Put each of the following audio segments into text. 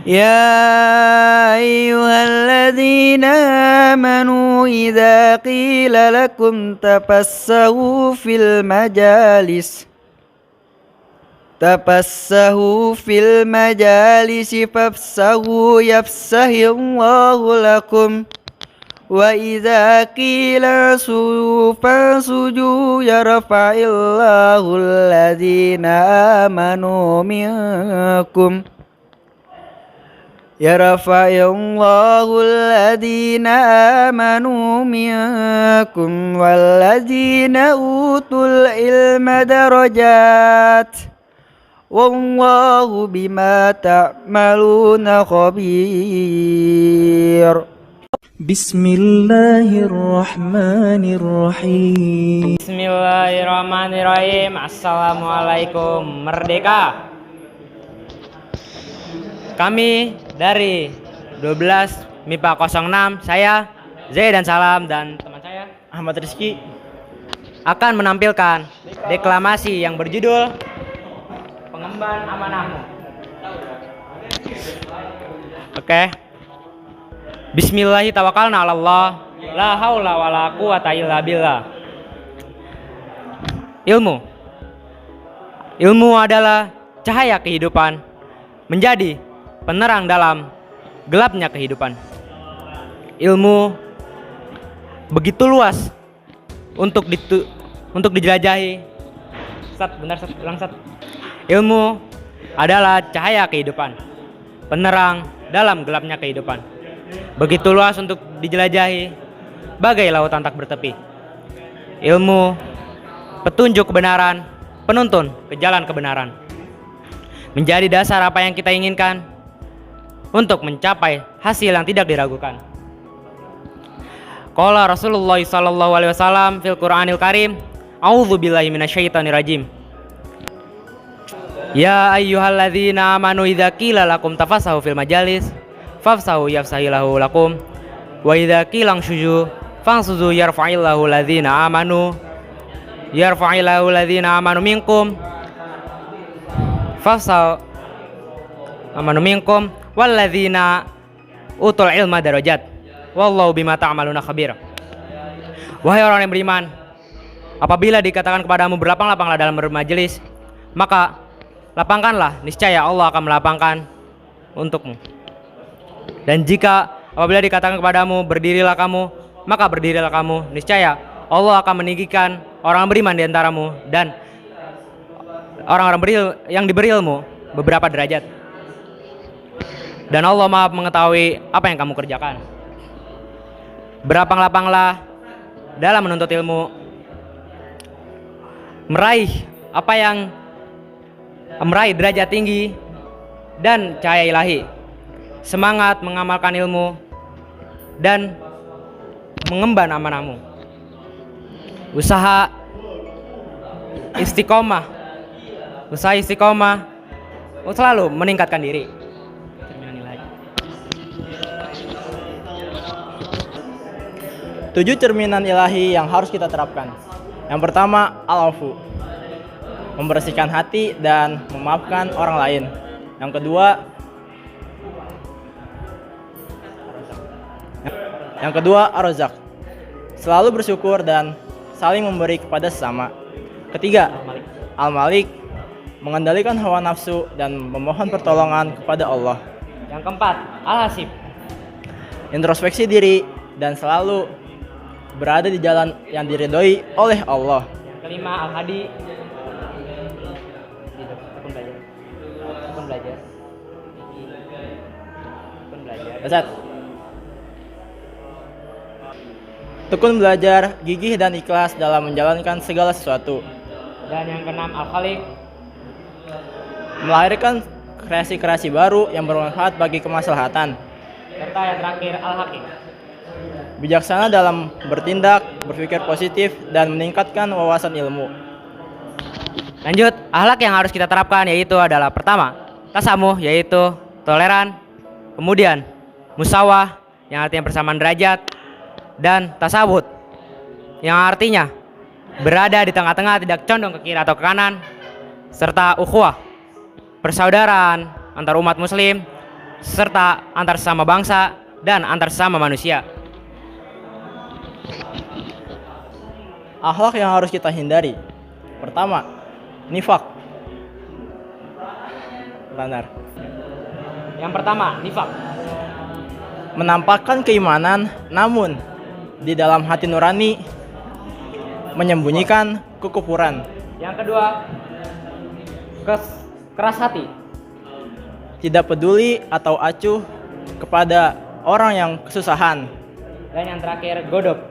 يا أيها الذين آمنوا إذا قيل لكم تفسحوا في المجالس فافسحوا يفسح الله لكم وإذا قيل انصروا فانصروا يرفع الله الذين آمنوا منكم والذين أوتوا العلم درجات والله بما تعملون خبير. Bismillahirrahmanirrahim. Bismillahirrahmanirrahim. Assalamualaikum Merdeka. Kami dari 12 MIPA 06, saya Zai dan Salam dan teman saya Ahmad Rizky akan menampilkan deklamasi yang berjudul Pengemban Amanahmu. Oke. Bismillahi tawakkalna 'alallah, la haula wala quwata illa billah. Ilmu adalah cahaya kehidupan, menjadi penerang dalam gelapnya kehidupan. Ilmu begitu luas untuk dijelajahi. Ilmu adalah cahaya kehidupan, penerang dalam gelapnya kehidupan. Begitu luas untuk dijelajahi, bagai lautan tak bertepi. Ilmu, petunjuk kebenaran, penuntun ke jalan kebenaran. Menjadi dasar apa yang kita inginkan untuk mencapai hasil yang tidak diragukan. Qala Rasulullah sallallahu alaihi wasallam fil Qur'anil Karim, a'udzubillahi minasyaitonir rajim. Ya ayyuhalladzina amanu idza qila lakum tafassahu fil majalis fafsahu yafsahillahu lakum wa idza qila anshuzu fansuzu yarfa'illahu alladzina amanu minkum fafsahu amanu minkum walladzina utul ilma darajat wallahu bima ta'maluna khabir. Wahai orang yang beriman, apabila dikatakan kepadamu berlapang-lapanglah dalam bermajelis, maka lapangkanlah, niscaya Allah akan melapangkan untukmu. Dan jika apabila dikatakan kepadamu berdirilah kamu, maka berdirilah kamu, niscaya Allah akan meninggikan orang beriman di antaramu dan orang-orang yang diberi ilmu beberapa derajat. Dan Allah Maha mengetahui apa yang kamu kerjakan. Berlapang-lapanglah dalam menuntut ilmu, meraih derajat tinggi dan cahaya ilahi. Semangat mengamalkan ilmu dan mengemban amanahmu. Usaha istiqomah selalu meningkatkan diri. 7 cerminan ilahi yang harus kita terapkan. Yang pertama, al-afu, membersihkan hati dan memaafkan orang lain. Yang kedua, ar-razak, selalu bersyukur dan saling memberi kepada sesama. Ketiga, al-malik, mengendalikan hawa nafsu dan memohon pertolongan kepada Allah. Yang keempat, al-hasib, introspeksi diri dan selalu berada di jalan yang diridhoi oleh Allah. Yang kelima, al-hadi, tekun belajar. Tekun belajar, gigih dan ikhlas dalam menjalankan segala sesuatu. Dan yang keenam, al-khaliq, melahirkan kreasi-kreasi baru yang bermanfaat bagi kemaslahatan. Serta yang terakhir, al-hakim, bijaksana dalam bertindak, berpikir positif, dan meningkatkan wawasan ilmu. Lanjut, akhlak yang harus kita terapkan yaitu adalah pertama, tasamuh yaitu toleran, kemudian musawah yang artinya persamaan derajat, dan tasawut yang artinya berada di tengah-tengah, tidak condong ke kiri atau ke kanan, serta ukhuwah, persaudaraan antar umat muslim serta antar sesama bangsa dan antar sesama manusia. Akhlak yang harus kita hindari. Pertama, nifak. Benar. Yang pertama, nifak. Menampakkan keimanan, namun di dalam hati nurani menyembunyikan kekufuran. Yang kedua, keras hati. Tidak peduli atau acuh kepada orang yang kesusahan. Dan yang terakhir, godok.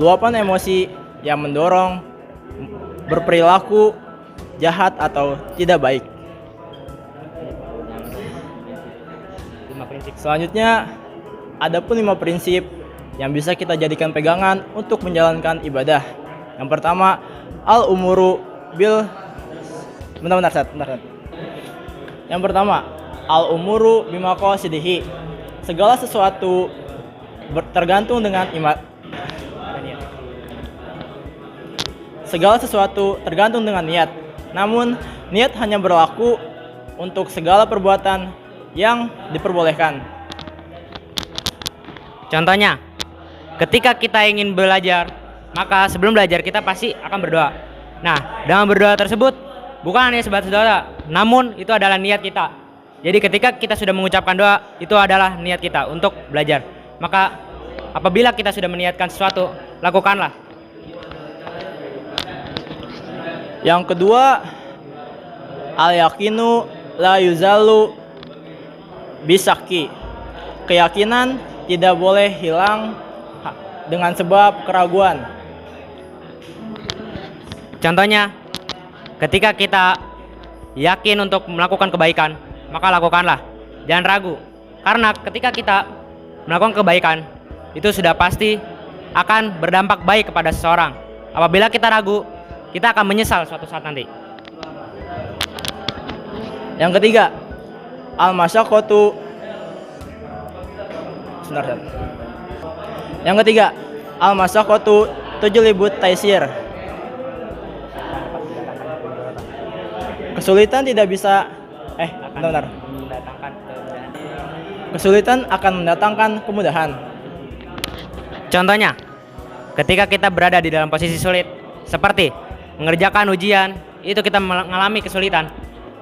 Luapan emosi yang mendorong berperilaku jahat atau tidak baik. 5 prinsip. Selanjutnya, ada pun 5 prinsip yang bisa kita jadikan pegangan untuk menjalankan ibadah. Yang pertama, al-umuru bil bentar. Yang pertama, al-umuru bimaqasidihi. Segala sesuatu tergantung dengan Segala sesuatu tergantung dengan niat. Namun, niat hanya berlaku untuk segala perbuatan yang diperbolehkan. Contohnya, ketika kita ingin belajar, maka sebelum belajar kita pasti akan berdoa. Nah, dengan berdoa tersebut bukan hanya sebatas doa, namun itu adalah niat kita. Jadi ketika kita sudah mengucapkan doa, itu adalah niat kita untuk belajar. Maka apabila kita sudah meniatkan sesuatu, lakukanlah. Yang kedua, al-yakinu la yuzalu bisaki. Keyakinan tidak boleh hilang dengan sebab keraguan. Contohnya, ketika kita yakin untuk melakukan kebaikan, maka lakukanlah. Jangan ragu. Karena ketika kita melakukan kebaikan, itu sudah pasti akan berdampak baik kepada seseorang. Apabila kita ragu, kita akan menyesal suatu saat nanti. Yang ketiga, al-masyaqqatu. Yang ketiga, al-masyaqqatu tujlibut taisir. Kesulitan tidak bisa Kesulitan akan mendatangkan kemudahan. Contohnya, ketika kita berada di dalam posisi sulit, seperti mengerjakan ujian, itu kita mengalami kesulitan,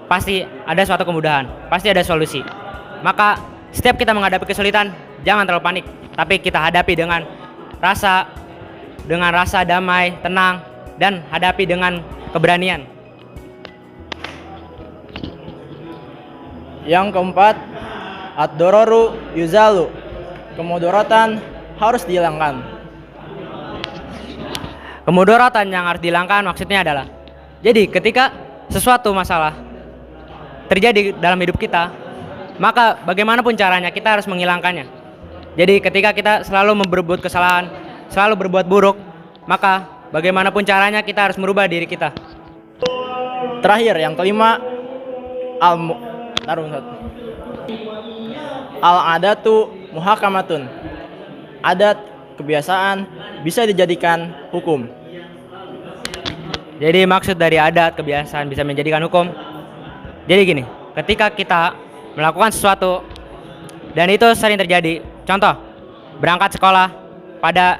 pasti ada suatu kemudahan, pasti ada solusi. Maka setiap kita menghadapi kesulitan, jangan terlalu panik, tapi kita hadapi dengan rasa damai, tenang, dan hadapi dengan keberanian. Yang keempat, ad-dororu yuzalu. Kemudaratan harus dihilangkan. Kemudaratan yang harus dihilangkan maksudnya adalah, jadi ketika sesuatu masalah terjadi dalam hidup kita, maka bagaimanapun caranya kita harus menghilangkannya. Jadi ketika kita selalu berbuat kesalahan, selalu berbuat buruk, maka bagaimanapun caranya kita harus merubah diri kita. Terakhir, yang kelima, al-adatu muhakamatun. Adat, kebiasaan bisa dijadikan hukum. Jadi maksud dari adat, kebiasaan bisa menjadikan hukum. Jadi gini, ketika kita melakukan sesuatu dan itu sering terjadi, contoh berangkat sekolah pada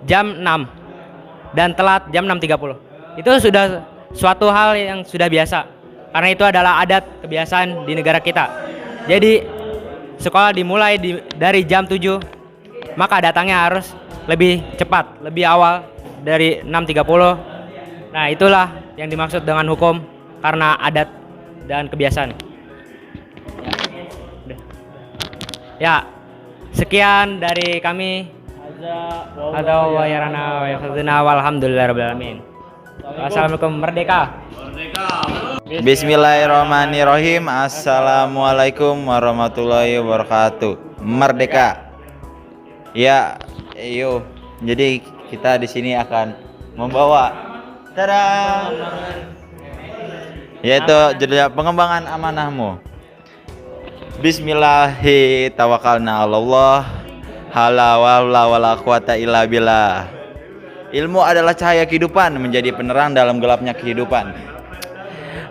jam 6 dan telat jam 6.30, itu sudah suatu hal yang sudah biasa, karena itu adalah adat kebiasaan di negara kita. Jadi sekolah dimulai dari jam 7, maka datangnya harus lebih cepat, lebih awal dari 6.30. Nah, itulah yang dimaksud dengan hukum, karena adat dan kebiasaan. Ya, sekian dari kami. Walhamdulillahirobbilalamin. Wassalamualaikum. Merdeka. Bismillahirrahmanirrahim. Assalamualaikum warahmatullahi wabarakatuh. Merdeka. Ya, yuk. Jadi kita di sini akan membawa yaitu judulnya pengembangan amanahmu. Bismillahi tawakkalna 'alallah. Hala wala quwata illa billah. Ilmu adalah cahaya kehidupan, menjadi penerang dalam gelapnya kehidupan.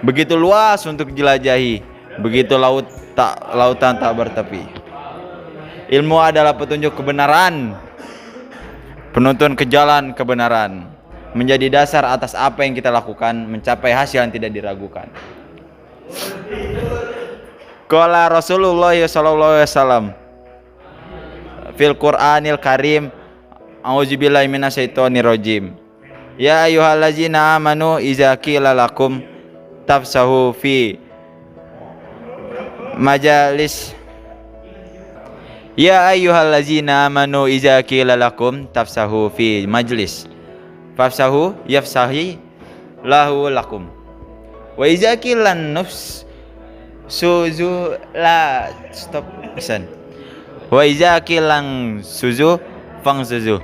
Begitu luas untuk dijelajahi, begitu lautan tak bertepi. Ilmu adalah petunjuk kebenaran, penuntun ke jalan kebenaran, menjadi dasar atas apa yang kita lakukan, mencapai hasil yang tidak diragukan. Qala Rasulullah sallallahu alaihi wasallam fil Qur'anil Karim, a'udzubillahi minasyaitonir rajim. Ya ayyuhallazina amanu idza qila lakum tafsahu fi majalis. Ya ayyuhallazina amanu idza qila lakum tafsahu fi majlis fafsahu yafsahi lahu lakum. Wa idza qila nufs suzu la stop pesan. Wa idza qila suzu fangsuzu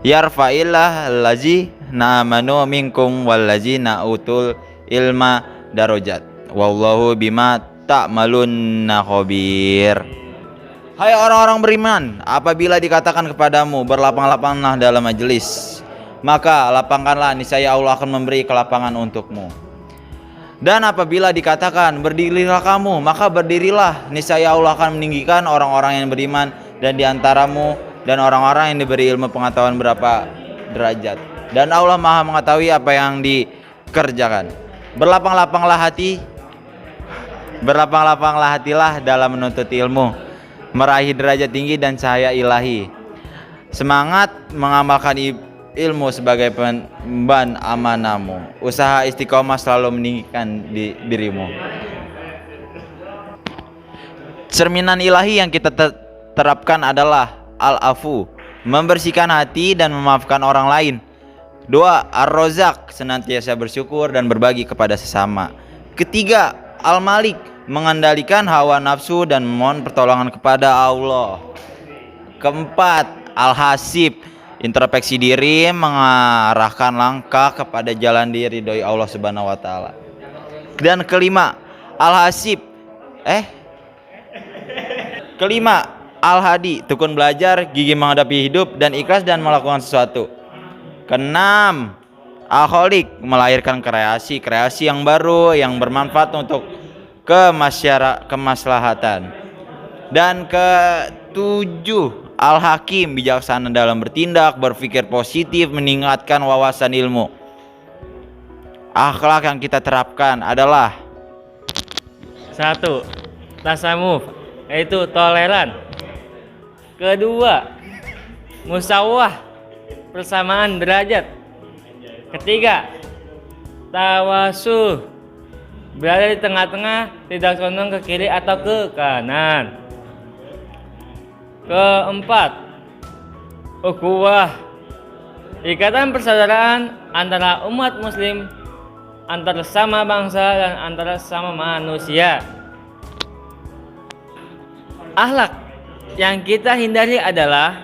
yarfa'illah allazi namanu minkum wallazina utul ilma darajat wallahu bima ta'maluna khabir. Hai orang-orang beriman, apabila dikatakan kepadamu berlapang-lapanglah dalam majelis, maka lapangkanlah, niscaya Allah akan memberi kelapangan untukmu. Dan apabila dikatakan berdirilah kamu, maka berdirilah, niscaya Allah akan meninggikan orang-orang yang beriman dan diantaramu dan orang-orang yang diberi ilmu pengetahuan berapa derajat. Dan Allah Maha mengetahui apa yang dikerjakan. Berlapang-lapanglah hatilah dalam menuntut ilmu, meraih derajat tinggi dan cahaya ilahi. Semangat mengamalkan ilmu sebagai pengemban amanahmu. Usaha istiqomah selalu meninggikan dirimu. Cerminan ilahi yang kita terapkan adalah al-afu, membersihkan hati dan memaafkan orang lain. 2. Ar-Razzaq, senantiasa bersyukur dan berbagi kepada sesama. 3. Al-Malik, mengendalikan hawa nafsu dan memohon pertolongan kepada Allah. 4. Al-Hasib, introspeksi diri, mengarahkan langkah kepada jalan diridhoi Allah Subhanahu wa taala. Dan 5. Al-Hasib Al-Hadi, tekun belajar, gigih menghadapi hidup dan ikhlas dan melakukan sesuatu. 6. Al-Khaliq, melahirkan kreasi yang baru yang bermanfaat untuk kemaslahatan. Dan 7. Al-Hakim, bijaksana dalam bertindak, berpikir positif, meningkatkan wawasan ilmu. Akhlak yang kita terapkan adalah 1. Tasamuf, yaitu toleran. 2. Musawah, persamaan derajat. 3. Tawasuh, berada di tengah-tengah, tidak condong ke kiri atau ke kanan. 4. Ukhuwah, ikatan persaudaraan antara umat muslim, antara sesama bangsa dan antara sesama manusia. Akhlak yang kita hindari adalah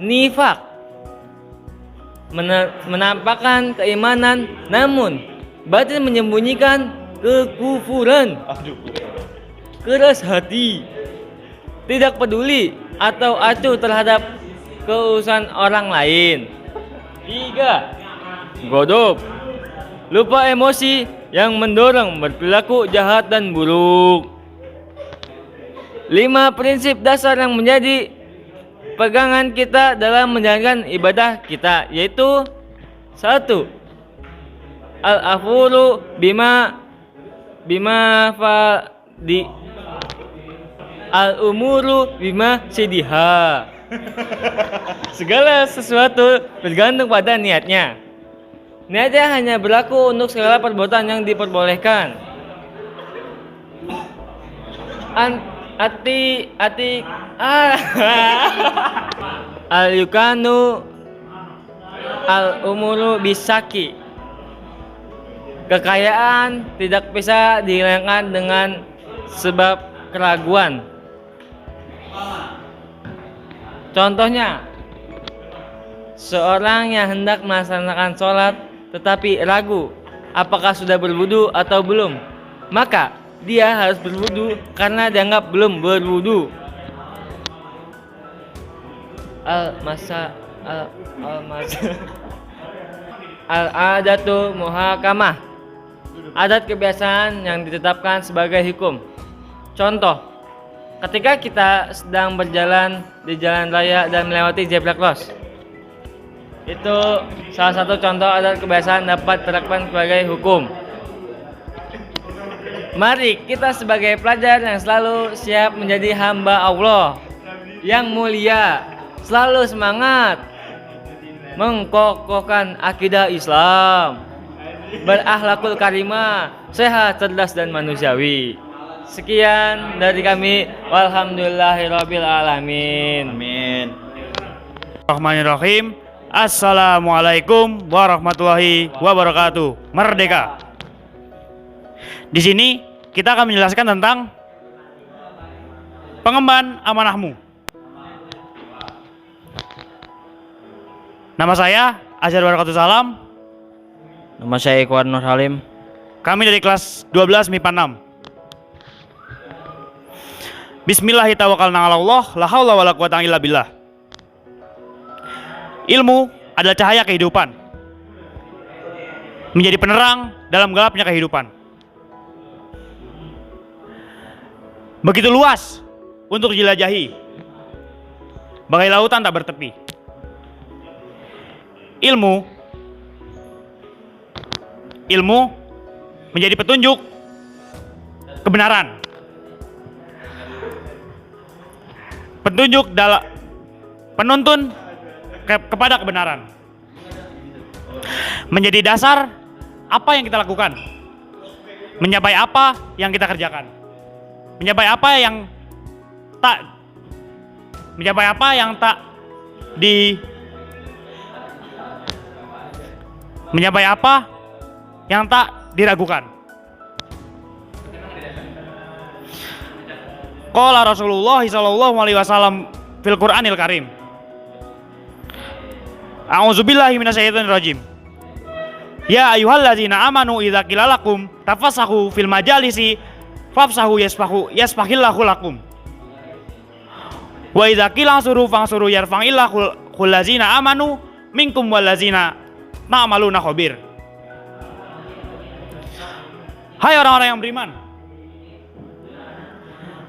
nifak, menampakkan keimanan namun batin menyembunyikan kekufuran. Keras hati, tidak peduli atau acuh terhadap keurusan orang lain. 3. Godop, lupa emosi yang mendorong berperilaku jahat dan buruk. 5 prinsip dasar yang menjadi pegangan kita dalam menjalankan ibadah kita, yaitu 1. Al-afuru bima fadi al-umuru bima sidiha. Segala sesuatu bergantung pada niatnya. Niatnya hanya berlaku untuk segala perbuatan yang diperbolehkan. Al-yukanu al-umuru bisaki, kekayaan tidak bisa dihilangkan dengan sebab keraguan. Contohnya, seorang yang hendak melaksanakan sholat tetapi ragu apakah sudah berwudu atau belum, maka dia harus berwudu karena dianggap belum berwudu. Al-adatu muhakamah, adat kebiasaan yang ditetapkan sebagai hukum. Contoh, ketika kita sedang berjalan di jalan raya dan melewati zebra cross, itu salah satu contoh adat kebiasaan dapat diterapkan sebagai hukum. Mari kita sebagai pelajar yang selalu siap menjadi hamba Allah yang mulia, selalu semangat mengkokohkan akidah Islam, berakhlakul karimah, sehat, cerdas dan manusiawi. Sekian dari kami. Walhamdulillahirabbil alamin. Amin. Bismillahirrahmanirrahim. Assalamualaikum warahmatullahi wabarakatuh. Merdeka. Di sini kita akan menjelaskan tentang pengemban amanahmu. Nama saya Azhar Barakatus Salam. Nama saya Ikhwan Nur Halim. Kami dari kelas 12 MIPA 6. Bismillahirrahmanirrahim. Allah, la haula wala quwata illa billah. Ilmu adalah cahaya kehidupan, menjadi penerang dalam gelapnya kehidupan. Begitu luas untuk dijelajahi, bagai lautan tak bertepi. Ilmu menjadi petunjuk kebenaran, petunjuk dalam penuntun kepada kebenaran, menjadi dasar apa yang kita lakukan, mencapai apa yang kita kerjakan, mencapai apa yang tak diragukan. Qala Rasulullah sallallahu alaihi wasallam fil Qur'anil Karim. A'udzubillahi minasyaitonir rajim. Ya ayyuhalladzina amanu idza qila lakum tafassahu fil majalisi fafsahu yasfahillahu lakum. Wa idza qila ansuru fansuru yarfa'illahu ladzina amanu minkum walladzina ta'maluna khabir. Hai orang-orang yang beriman,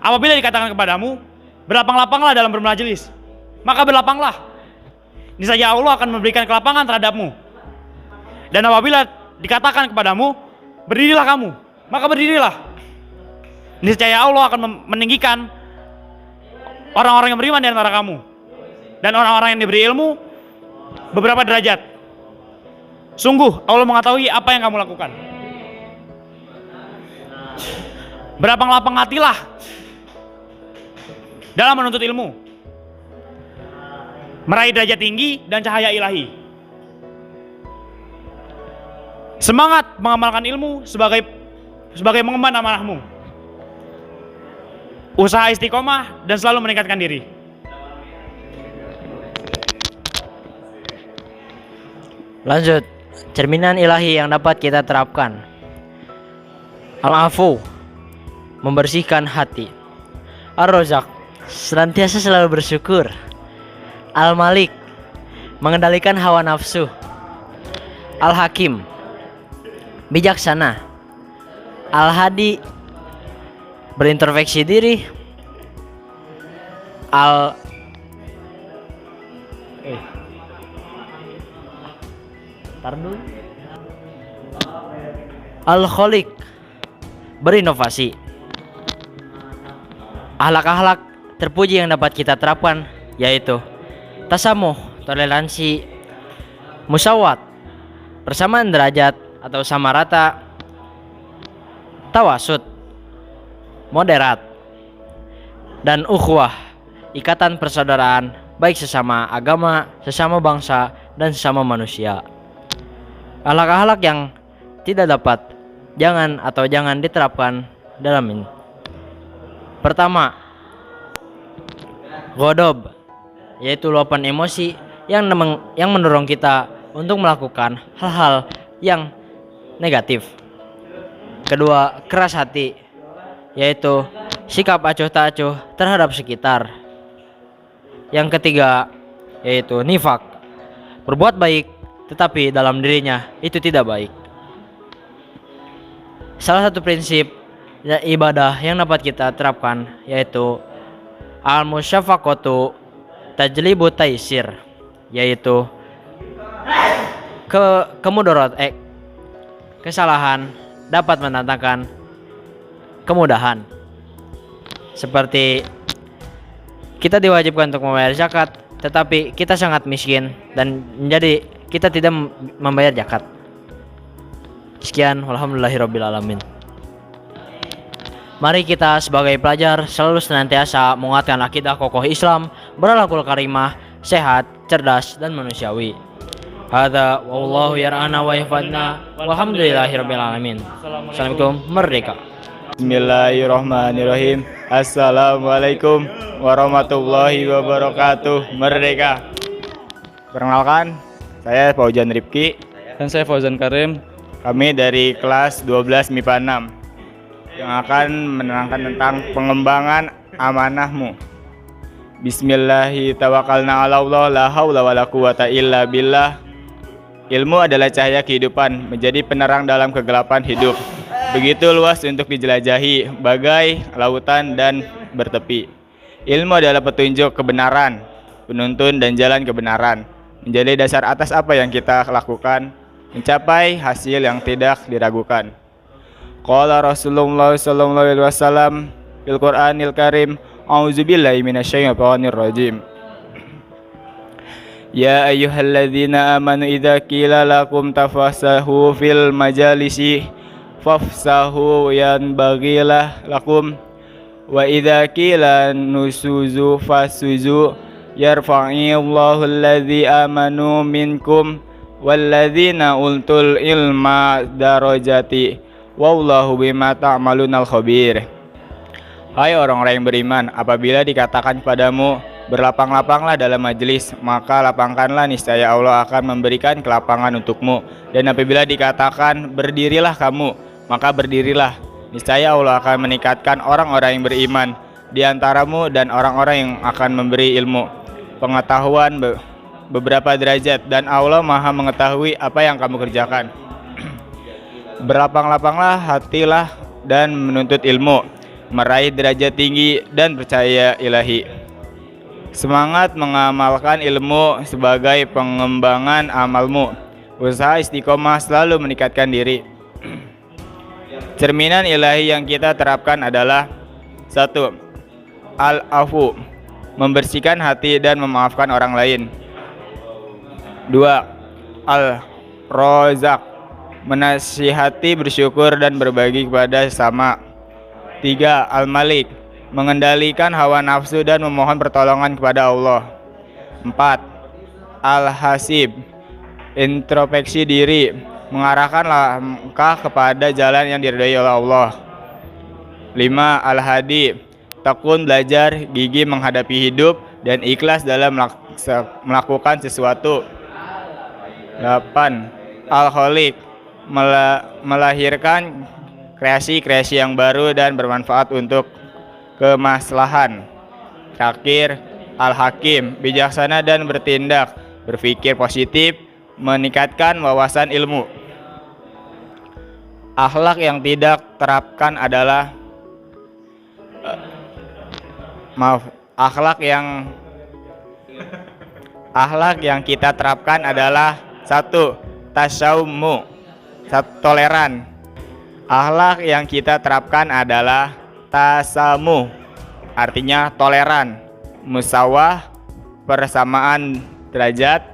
apabila dikatakan kepadamu berlapang-lapanglah dalam bermajelis, maka berlapanglah. Niscaya Allah akan memberikan kelapangan terhadapmu. Dan apabila dikatakan kepadamu berdirilah kamu, maka berdirilah. Niscaya Allah akan meninggikan orang-orang yang beriman di antara kamu dan orang-orang yang diberi ilmu beberapa derajat. Sungguh Allah mengetahui apa yang kamu lakukan. Berlapang-lapang hatilah dalam menuntut ilmu, meraih derajat tinggi dan cahaya ilahi. Semangat mengamalkan ilmu sebagai mengemban amanahmu. Usaha istiqomah dan selalu meningkatkan diri. Lanjut, cerminan ilahi yang dapat kita terapkan. Al-Afu, membersihkan hati. Ar-Razak, senantiasa selalu bersyukur. Al-Malik, mengendalikan hawa nafsu. Al-Hakim, bijaksana. Al-Hadi, berintrospeksi diri. Al-Khaliq, berinovasi. Akhlak-akhlak terpuji yang dapat kita terapkan yaitu tasamuh, toleransi, musawat, persamaan derajat atau sama rata, tawasud, moderat, dan ukhuwah, ikatan persaudaraan baik sesama agama, sesama bangsa, dan sesama manusia. Akhlak-akhlak yang tidak dapat jangan diterapkan dalam ini. Pertama, ghadab, yaitu luapan emosi yang mendorong kita untuk melakukan hal-hal yang negatif. Kedua, keras hati, yaitu sikap acuh tak acuh terhadap sekitar. Yang ketiga, yaitu nifak, berbuat baik tetapi dalam dirinya itu tidak baik. Salah satu prinsip ibadah yang dapat kita terapkan yaitu al-musyafaqatu tajlibu taisir, yaitu kemudarat kesalahan dapat mendatangkan kemudahan. Seperti kita diwajibkan untuk membayar zakat, tetapi kita sangat miskin dan menjadi kita tidak membayar zakat. Sekian, walhamdulillahirabbil alamin. Mari kita sebagai pelajar selalu senantiasa menguatkan akidah kokoh Islam, berakhlakul karimah, sehat, cerdas dan manusiawi. Hadza wallahu yar'ana wa yahfadna walhamdulillahirabbil alamin. Assalamualaikum, merdeka. Bismillahirrahmanirrahim. Assalamualaikum warahmatullahi wabarakatuh. Merdeka. Perkenalkan, saya Fauzan Rifki. Dan saya Fauzan Karim. Kami dari kelas 12 MIPA 6 yang akan menerangkan tentang pengembangan amanahmu. Bismillahirrahmanirrahim. La haula wala quwata illa billah. Ilmu adalah cahaya kehidupan, menjadi penerang dalam kegelapan hidup. Begitu luas untuk dijelajahi, bagai lautan dan bertepi. Ilmu adalah petunjuk kebenaran, penuntun dan jalan kebenaran, menjadi dasar atas apa yang kita lakukan, mencapai hasil yang tidak diragukan. Qala Rasulullah sallallahu alaihi wasallam fil Qur'anil Karim, a'udzubillahi minasyaitonir rajim. Ya ayyuhalladzina amanu idza qila lakum tafassahu fil majalisi fafsahu yanbaghilah lakum wa idza qila nusuzu fasuzu yarfa'illahu alladzi amanu minkum walladzina utul ilma darajati wallahu bima ta'malunal khabir. Hai orang-orang yang beriman, apabila dikatakan kepadamu berlapang-lapanglah dalam majelis, maka lapangkanlah, niscaya Allah akan memberikan kelapangan untukmu. Dan apabila dikatakan berdirilah kamu, maka berdirilah, niscaya Allah akan meningkatkan orang-orang yang beriman di antaramu dan orang-orang yang akan memberi ilmu pengetahuan beberapa derajat, dan Allah Maha mengetahui apa yang kamu kerjakan. Berlapang-lapanglah hatilah dan menuntut ilmu, meraih derajat tinggi dan percaya ilahi. Semangat mengamalkan ilmu sebagai pengembangan amalmu. Usaha istiqomah selalu meningkatkan diri. Cerminan ilahi yang kita terapkan adalah 1. Al-afu, membersihkan hati dan memaafkan orang lain. 2. Al-rozak, menasihati, bersyukur dan berbagi kepada sesama. 3. Al-malik, mengendalikan hawa nafsu dan memohon pertolongan kepada Allah. 4. Al-hasib, introspeksi diri, mengarahkan langkah kepada jalan yang diridhai oleh Allah. 5. Al-hadi, tekun belajar, gigih menghadapi hidup dan ikhlas dalam melakukan sesuatu. 8. Al-khaliq, melahirkan kreasi-kreasi yang baru dan bermanfaat untuk kemaslahan. Terakhir, Al-Hakim, bijaksana dan bertindak, berpikir positif, meningkatkan wawasan ilmu. Akhlak yang tidak terapkan adalah akhlak yang kita terapkan adalah 1. Tasawumu, toleran. Akhlak yang kita terapkan adalah tasamu, artinya toleran. Musawah, persamaan derajat.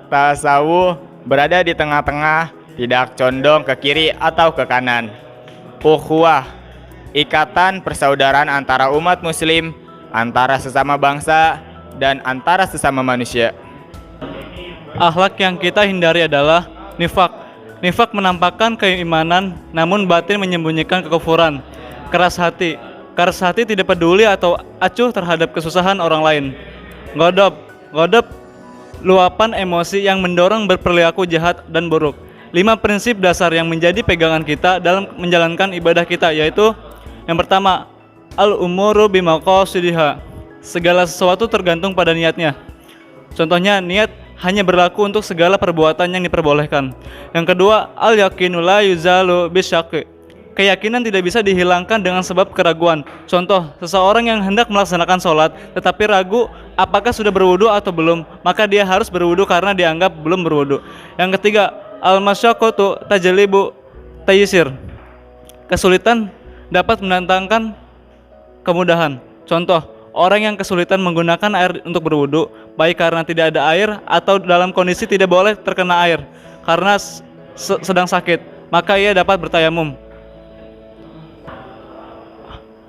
Tasawu, berada di tengah-tengah, tidak condong ke kiri atau ke kanan. Ukhuwah, ikatan persaudaraan antara umat muslim, antara sesama bangsa, dan antara sesama manusia. Akhlak yang kita hindari adalah nifak. Nifak menampakkan keimanan, namun batin menyembunyikan kekufuran. Keras hati. Keras hati tidak peduli atau acuh terhadap kesusahan orang lain. Godop. Godop, luapan emosi yang mendorong berperilaku jahat dan buruk. 5 prinsip dasar yang menjadi pegangan kita dalam menjalankan ibadah kita, yaitu yang pertama, al-umuru bimaqasidiha. Segala sesuatu tergantung pada niatnya. Contohnya, niat hanya berlaku untuk segala perbuatan yang diperbolehkan. Yang kedua, al-yaqinu la yuzalu bisyaqi. keyakinan tidak bisa dihilangkan dengan sebab keraguan. Contoh, seseorang yang hendak melaksanakan sholat tetapi ragu apakah sudah berwudu atau belum, maka dia harus berwudu karena dianggap belum berwudu. Yang ketiga, al-masyaqqatu tajlibu taysir. Kesulitan dapat mendatangkan kemudahan. Contoh, orang yang kesulitan menggunakan air untuk berwudu, baik karena tidak ada air atau dalam kondisi tidak boleh terkena air karena sedang sakit, maka ia dapat bertayamum.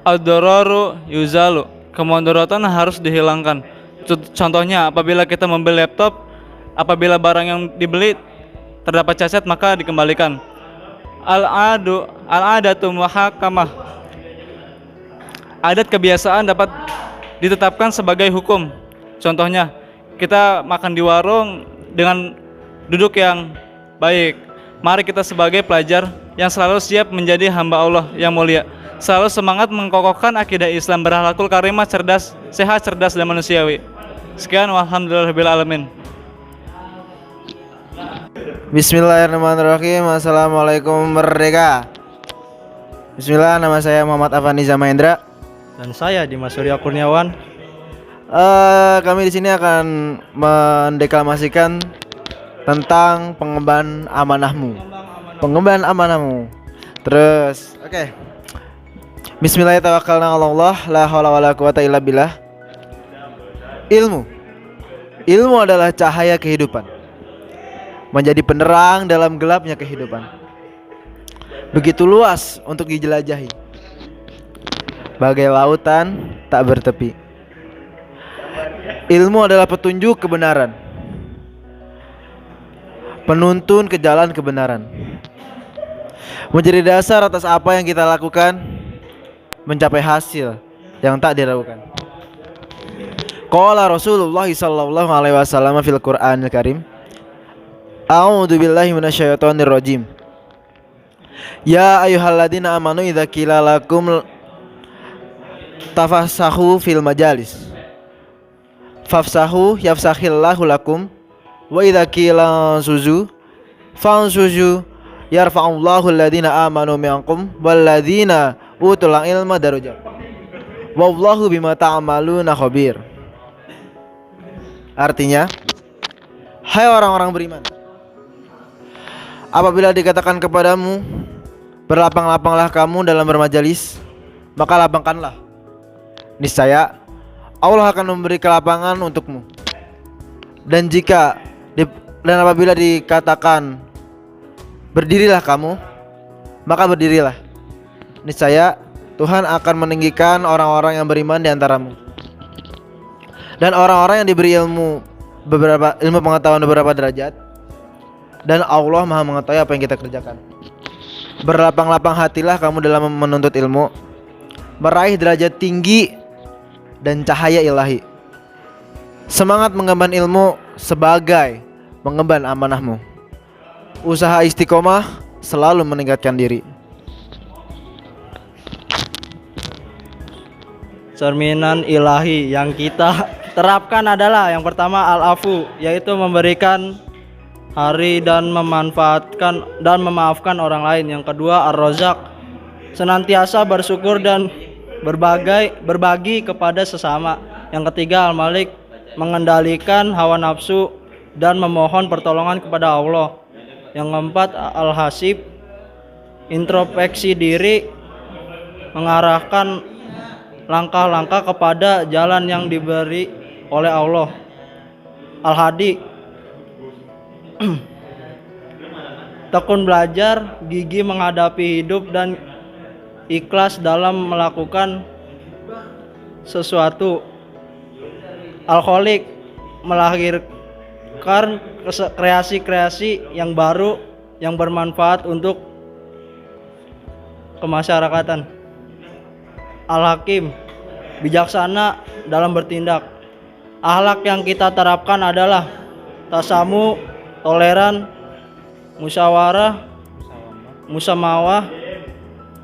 Ad-dararu yuzalu. Kemudaratan harus dihilangkan. Contohnya, apabila kita membeli laptop, apabila barang yang dibeli terdapat cacat, maka dikembalikan. Al-adatu muhakamah. Adat kebiasaan dapat ditetapkan sebagai hukum. Contohnya, kita makan di warung dengan duduk yang baik. Mari kita sebagai pelajar yang selalu siap menjadi hamba Allah yang mulia, selalu semangat mengkokohkan akidah Islam, berakhlakul karimah, cerdas, sehat, cerdas dan manusiawi. Sekian, walhamdulillahirabbil alamin. Bismillahirrahmanirrahim. Assalamualaikum merdeka. Bismillah, nama saya Muhammad Afandi Zamahendra. Dan saya Dimas Surya Kurniawan. Kami di sini akan mendeklamasikan tentang pengemban amanahmu. Pengemban amanahmu. Terus, oke. Bismillahirrahmanirrahim. Allah, la haula wala quwata illa billah. Ilmu adalah cahaya kehidupan, menjadi penerang dalam gelapnya kehidupan. Begitu luas untuk dijelajahi, bagai lautan tak bertepi. Ilmu adalah petunjuk kebenaran, penuntun ke jalan kebenaran, menjadi dasar atas apa yang kita lakukan, mencapai hasil yang tak diragukan. Qala Rasulullah sallallahu alaihi wasallam fil Qur'anil Karim, A'udzu billahi minasyaitonir rajim. Ya ayyuhalladzina amanu idza qila lakum tafassahu fil majalis fafsahu yafsahillahu lakum wa idza qila suzu fansuzu yarfa'ullahu alladzina amanu minkum walladzina utul ilma darajat wallahu bima ta'maluna khabir. Artinya, hai orang-orang beriman, apabila dikatakan kepadamu, berlapang-lapanglah kamu dalam bermajalis, maka lapangkanlah. Niscaya Allah akan memberi kelapangan untukmu. Dan apabila dikatakan berdirilah kamu, maka berdirilah. Niscaya Tuhan akan meninggikan orang-orang yang beriman di antaramu. Dan orang-orang yang diberi ilmu pengetahuan beberapa derajat, dan Allah Maha mengetahui apa yang kita kerjakan. Berlapang-lapang hatilah kamu dalam menuntut ilmu, meraih derajat tinggi dan cahaya ilahi. Semangat mengemban ilmu sebagai mengemban amanahmu. Usaha istiqomah selalu meningkatkan diri. Cerminan ilahi yang kita terapkan adalah yang pertama al-afu, yaitu memberikan hari dan memanfaatkan dan memaafkan orang lain. Yang kedua ar-razak, senantiasa bersyukur dan berbagi kepada sesama. Yang ketiga al-malik, mengendalikan hawa nafsu dan memohon pertolongan kepada Allah. Yang keempat al-hasib, introspeksi diri, mengarahkan langkah-langkah kepada jalan yang diberi oleh Allah. Al-hadi, tekun belajar, gigih menghadapi hidup dan ikhlas dalam melakukan sesuatu. Al-kholiq, melahirkan kreasi-kreasi yang baru yang bermanfaat untuk kemasyarakatan. Al-hakim, bijaksana dalam bertindak. Akhlak yang kita terapkan adalah tasamu, toleran, musyawarah, musamawah,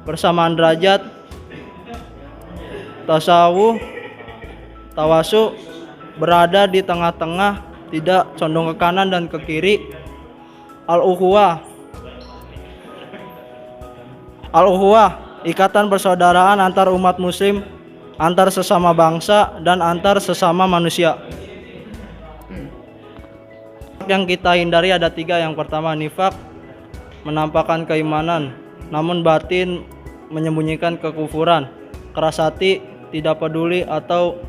persamaan derajat, tasawuf, tawasu, berada di tengah-tengah, tidak condong ke kanan dan ke kiri. Al-ukhuwah, Al-Ukhuwah, ikatan persaudaraan antar umat muslim, antar sesama bangsa, dan antar sesama manusia. Yang kita hindari ada 3. Yang pertama, nifak, menampakkan keimanan, namun batin menyembunyikan kekufuran. Keras hati, tidak peduli atau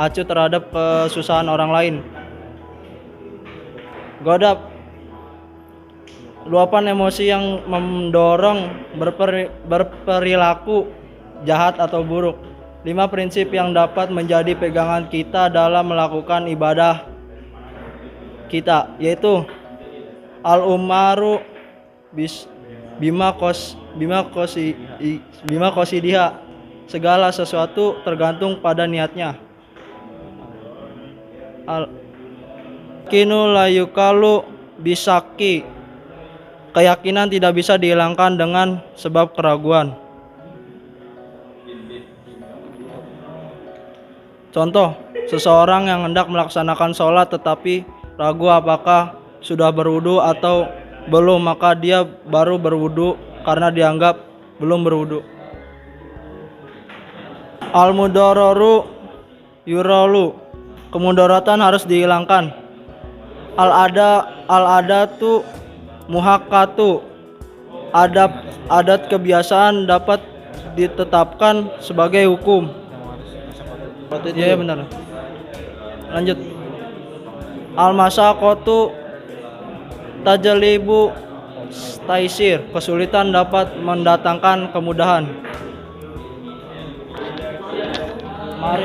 acuh terhadap kesusahan orang lain. Godab, luapan emosi yang mendorong berperilaku jahat atau buruk. 5 prinsip yang dapat menjadi pegangan kita dalam melakukan ibadah kita, yaitu al-umaru bima qasidiha, segala sesuatu tergantung pada niatnya. Al-kinu la yukalu bisaki, keyakinan tidak bisa dihilangkan dengan sebab keraguan. Contoh, seseorang yang hendak melaksanakan sholat tetapi ragu apakah sudah berwudu atau belum, maka dia baru berwudu karena dianggap belum berwudu. Al-mudararu yuralu, kemudaratan harus dihilangkan. Al-adatu muhakkatu, adat kebiasaan dapat ditetapkan sebagai hukum. Iya benar. Lanjut. Al-masaqatu tajlibu taisir, kesulitan dapat mendatangkan kemudahan.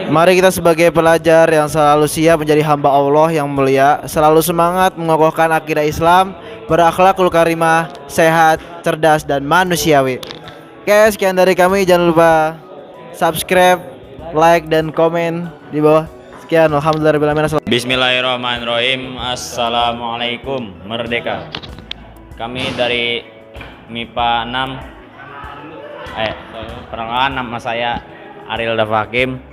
Mari kita sebagai pelajar yang selalu siap menjadi hamba Allah yang mulia, selalu semangat mengokohkan akidah Islam, berakhlakul karimah, sehat, cerdas, dan manusiawi. Oke, sekian dari kami. Jangan lupa subscribe, like, dan komen di bawah. Sekian, alhamdulillah. Bismillahirrahmanirrahim. Assalamualaikum, merdeka. Kami dari MIPA 6. Perkenalkan, nama saya Ariel Dafakim.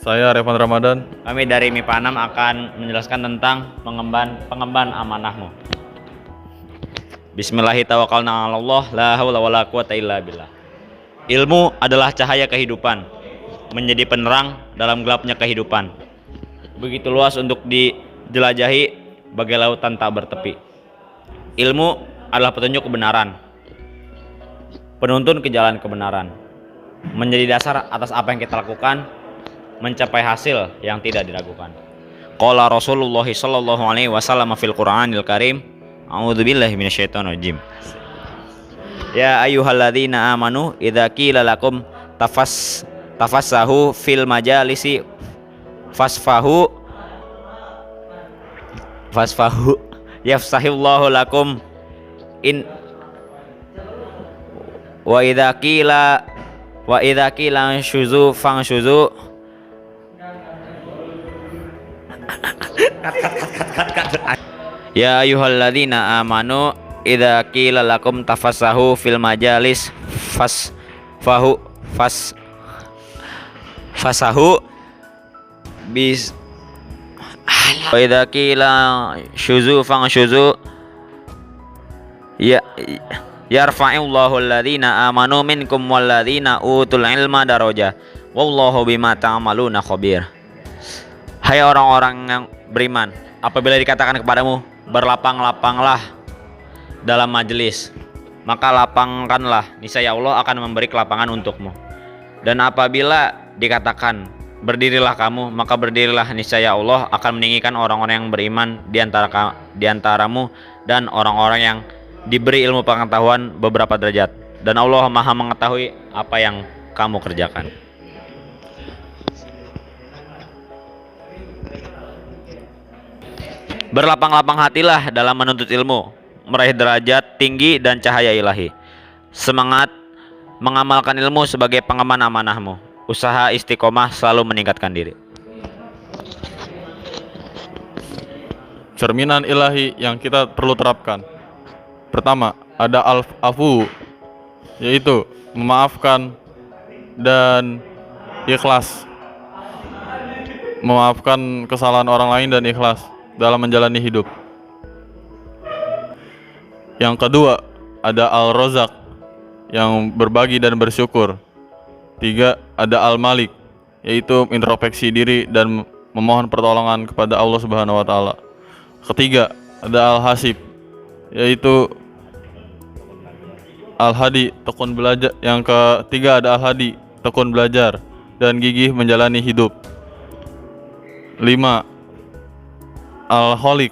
Saya Revan Ramadan. Kami dari MIPA 6 akan menjelaskan tentang pengemban amanahmu. Bismillahirrahmanirrahim. La haula wala quwata illa billah. Ilmu adalah cahaya kehidupan, menjadi penerang dalam gelapnya kehidupan. Begitu luas untuk dijelajahi bagai lautan tak bertepi. Ilmu adalah petunjuk kebenaran, penuntun ke jalan kebenaran, menjadi dasar atas apa yang kita lakukan, mencapai hasil yang tidak diragukan. Qala Rasulullah sallallahu alaihi wasallam fil Qur'anil Karim, a'udzubillahi minasyaitonir rajim. Ya ayyuhalladzina amanu idza qila lakum tafassahu fil majalisi fasfahu yafsahillahu lakum in wa idza qila syuzu fangshuzu ya ayyuhalladzina amanu idza qila lakum tafassahu fil majalis fasahu bis wa idza qila syuzu fangshuzu ya yarfa'illahu alladhina amanu minkum walladhina utul ilma darajah wallahu bima ta'maluna khabir. Hai orang-orang yang beriman, apabila dikatakan kepadamu berlapang-lapanglah dalam majelis, maka lapangkanlah, niscaya Allah akan memberi kelapangan untukmu. Dan apabila dikatakan berdirilah kamu, maka berdirilah, niscaya Allah akan meninggikan orang-orang yang beriman di antaramu dan orang-orang yang diberi ilmu pengetahuan beberapa derajat, dan Allah Maha mengetahui apa yang kamu kerjakan. Berlapang-lapang hatilah dalam menuntut ilmu, meraih derajat tinggi dan cahaya ilahi. Semangat mengamalkan ilmu sebagai pengemban amanahmu. Usaha istiqomah selalu meningkatkan diri. Cerminan ilahi yang kita perlu terapkan. Pertama, ada al-afu, yaitu memaafkan dan ikhlas. Memaafkan kesalahan orang lain dan ikhlas dalam menjalani hidup. Yang kedua, ada al-rozak, yang berbagi dan bersyukur. 3. Ada Al-Malik, yaitu introspeksi diri dan memohon pertolongan kepada Allah Subhanahu wa taala. Ketiga, ada Al-Hasib, yaitu Al-Hadi, tekun belajar. Yang ketiga ada Al-Hadi, tekun belajar dan gigih menjalani hidup. 5. Al-Holik.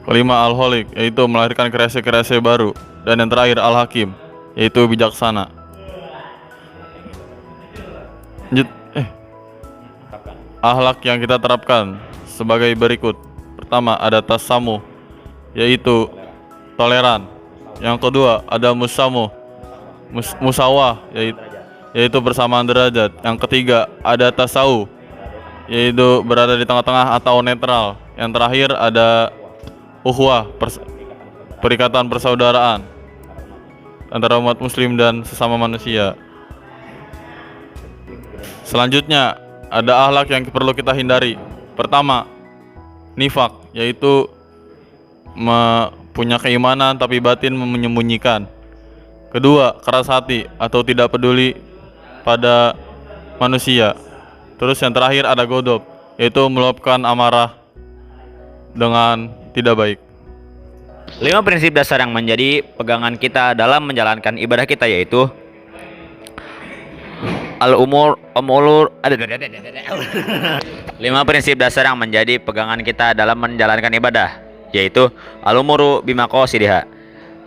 Kelima Al-Holik, yaitu melahirkan kreasi-kreasi baru. Dan yang terakhir Al-Hakim, yaitu bijaksana. Akhlak yang kita terapkan sebagai berikut. Pertama ada tasamuh, yaitu toleran. Yang kedua ada musawah, yaitu persamaan derajat. Yang ketiga ada tasawuf, yaitu berada di tengah-tengah atau netral. Yang terakhir ada ukhuwah, perikatan persaudaraan antara umat muslim dan sesama manusia. Selanjutnya ada akhlak yang perlu kita hindari. Pertama, nifak, yaitu punya keimanan tapi batin menyembunyikan. Kedua, keras hati atau tidak peduli pada manusia. Terus yang terakhir ada godob, yaitu meluapkan amarah dengan tidak baik. 5 prinsip dasar yang menjadi pegangan kita dalam menjalankan ibadah kita, yaitu Lima prinsip dasar yang menjadi pegangan kita dalam menjalankan ibadah, yaitu al-umuru bimaqasidiha,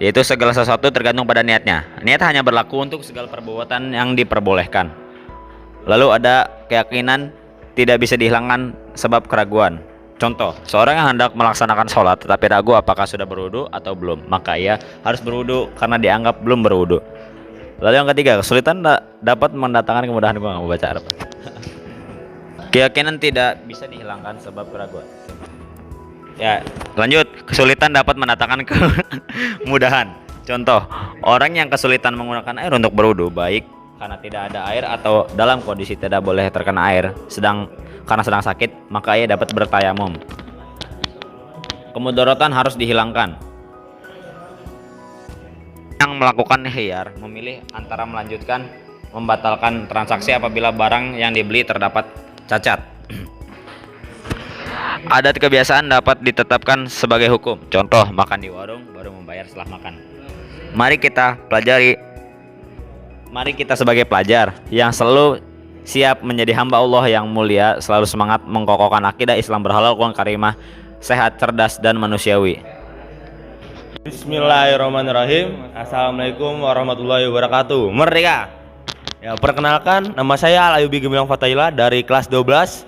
yaitu segala sesuatu tergantung pada niatnya. Niat hanya berlaku untuk segala perbuatan yang diperbolehkan. Lalu ada keyakinan tidak bisa dihilangkan sebab keraguan. Contoh, seorang yang hendak melaksanakan sholat tetapi ragu apakah sudah berwudu atau belum, maka ia harus berwudu karena dianggap belum berwudu. Lalu yang ketiga, kesulitan dapat mendatangkan kemudahan. Gue nggak mau baca Arab. Keyakinan tidak bisa dihilangkan sebab keraguan. Ya, lanjut. Kesulitan dapat mendatangkan kemudahan. Contoh, orang yang kesulitan menggunakan air untuk berwudu, baik karena tidak ada air atau dalam kondisi tidak boleh terkena air, karena sedang sakit, maka ia dapat bertayamum. Kemudaratan harus dihilangkan. Yang melakukan khiyar memilih antara melanjutkan, membatalkan transaksi apabila barang yang dibeli terdapat cacat. Adat kebiasaan dapat ditetapkan sebagai hukum. Contoh, makan di warung baru membayar setelah makan. Mari kita sebagai pelajar yang selalu siap menjadi hamba Allah yang mulia, selalu semangat mengkokohkan akidah Islam berhalal Quran karimah, sehat, cerdas, dan manusiawi. Bismillahirrahmanirrahim. Assalamualaikum warahmatullahi wabarakatuh. Merdeka. Ya, perkenalkan, nama saya Al-Ayubi Gemilang Fataila dari kelas 12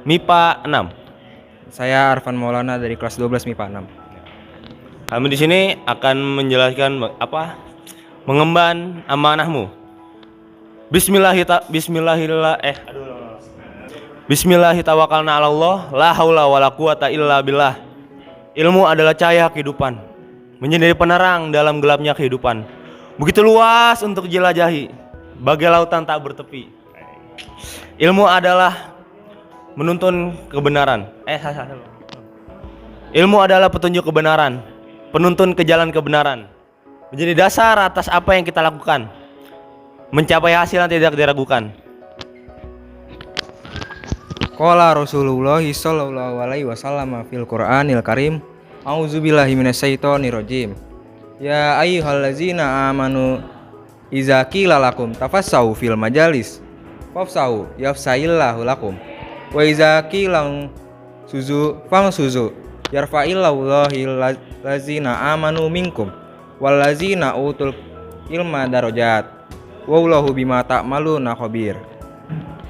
MIPA 6. Saya Arfan Maulana dari kelas 12 MIPA 6. Kami di sini akan menjelaskan mengemban amanahmu. Bismillahirrahmanirrahim. 'Alallah, la haula wala quwata illa billah. Ilmu adalah cahaya kehidupan, menjadi penerang dalam gelapnya kehidupan. Begitu luas untuk jelajahi, bagai lautan tak bertepi. Ilmu adalah menuntun kebenaran. Ilmu adalah petunjuk kebenaran, penuntun ke jalan kebenaran, menjadi dasar atas apa yang kita lakukan, mencapai hasil yang tidak diragukan. Qala Rasulullah sallallahu alaihi wasallam fil Qur'anil Karim, A'udzubillahi minasyaitonir rajim. Ya ayyuhallazina amanu idza qila lakum tafassahu fil majalis fafsahu yafsahillahu lakum wa idza qila suzu yarfa'illahu lazina amanu minkum wallazina utul ilma darajat wallahu bima ta'maluna khabir.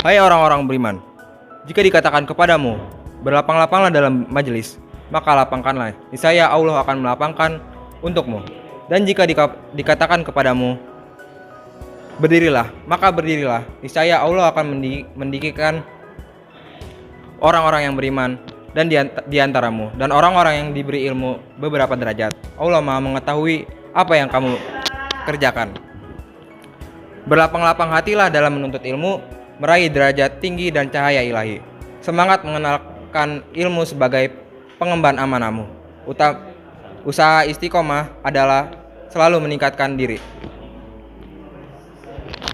Hai orang-orang beriman, jika dikatakan kepadamu berlapang-lapanglah dalam majelis, maka lapangkanlah, niscaya Allah akan melapangkan untukmu. Dan jika dikatakan kepadamu berdirilah, maka berdirilah, niscaya Allah akan mendikirkan orang-orang yang beriman dan di antaramu dan orang-orang yang diberi ilmu beberapa derajat. Allah Maha mengetahui apa yang kamu kerjakan. Berlapang-lapang hatilah dalam menuntut ilmu, meraih derajat tinggi dan cahaya ilahi. Semangat mengenalkan ilmu sebagai pengemban amanahmu. Usaha istiqomah adalah selalu meningkatkan diri.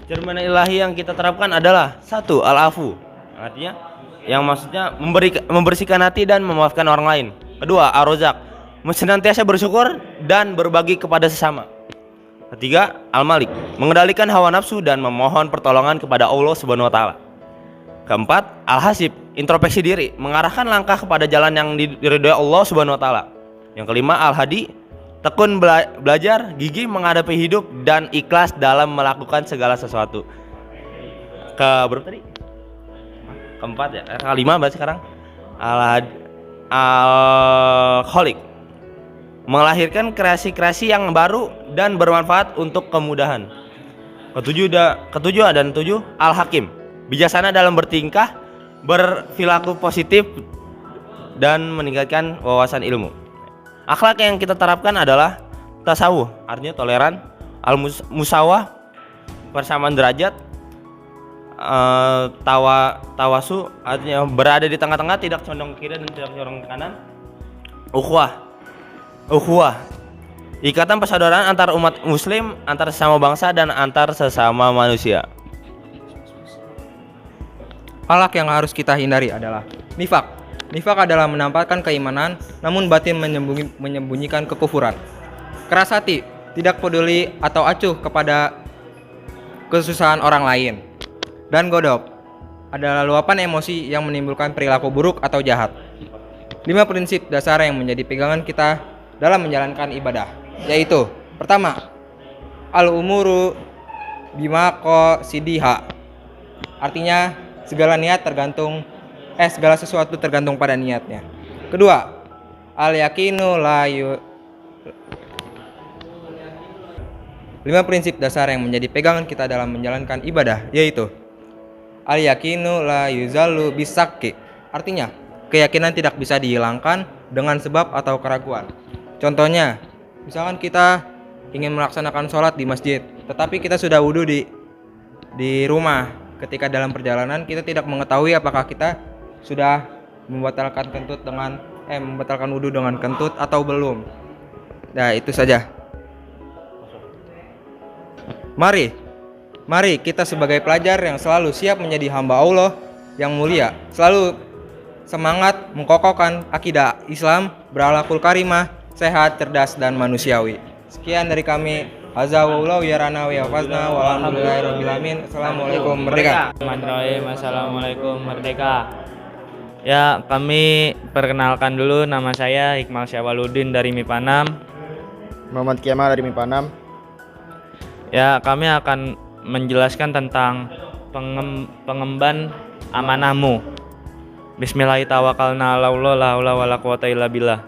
Cerminan ilahi yang kita terapkan adalah satu, al-afu. Artinya yang maksudnya membersihkan hati dan memaafkan orang lain. Kedua, ar-razak, senantiasa bersyukur dan berbagi kepada sesama. Ketiga, al-malik, mengendalikan hawa nafsu dan memohon pertolongan kepada Allah Subhanahu wa taala. Keempat, al-hasib, introspeksi diri, mengarahkan langkah kepada jalan yang diridhoi Allah Subhanahu wa taala. Yang kelima, al-hadi, tekun belajar, gigih menghadapi hidup dan ikhlas dalam melakukan segala sesuatu. Berapa tadi? Keempat ya. Kelima berarti sekarang. Al-kholik, melahirkan kreasi-kreasi yang baru dan bermanfaat untuk kemudahan. Ketujuh dan tujuh, al-hakim, bijaksana dalam bertingkah, berperilaku positif dan meningkatkan wawasan ilmu. Akhlak yang kita terapkan adalah tasawuf, artinya toleran, al-musawah, persamaan derajat, tawasu, artinya berada di tengah-tengah, tidak condong ke kiri dan tidak condong ke kanan. Ukhuwah, ikatan persaudaraan antar umat muslim, antar sesama bangsa dan antar sesama manusia. Akhlak yang harus kita hindari adalah nifak. Nifak adalah menampakkan keimanan namun batin menyembunyikan kekufuran. Keras hati, tidak peduli atau acuh kepada kesusahan orang lain. Dan godok adalah luapan emosi yang menimbulkan perilaku buruk atau jahat. 5 prinsip dasar yang menjadi pegangan kita dalam menjalankan ibadah, yaitu pertama, al-umuru bimaqasidiha. Artinya segala sesuatu tergantung pada niatnya. Kedua, al-yakinu la 5 prinsip dasar yang menjadi pegangan kita dalam menjalankan ibadah, yaitu al-yakinu la yuzallu bisakki. Artinya, keyakinan tidak bisa dihilangkan dengan sebab atau keraguan. Contohnya, misalkan kita ingin melaksanakan sholat di masjid, tetapi kita sudah wudhu di rumah. Ketika dalam perjalanan kita tidak mengetahui apakah kita sudah membatalkan wudhu dengan kentut atau belum. Nah, itu saja. Mari kita sebagai pelajar yang selalu siap menjadi hamba Allah yang mulia, selalu semangat mengkokohkan akidah Islam, berakhlakul karimah, sehat, cerdas dan manusiawi. Sekian dari kami. Azawallahu yarana wa yafazna walhamdulillahirabbil alamin. Assalamualaikum merdeka. Assalamualaikum merdeka. Ya, kami perkenalkan dulu, nama saya Hikmal Syawaludin dari MIPA 6. Muhammad Kiamal dari MIPA 6. Ya, kami akan menjelaskan tentang pengemban amanahmu. Bismillahirrahmanirrahim. La haula wala quwata illa billah.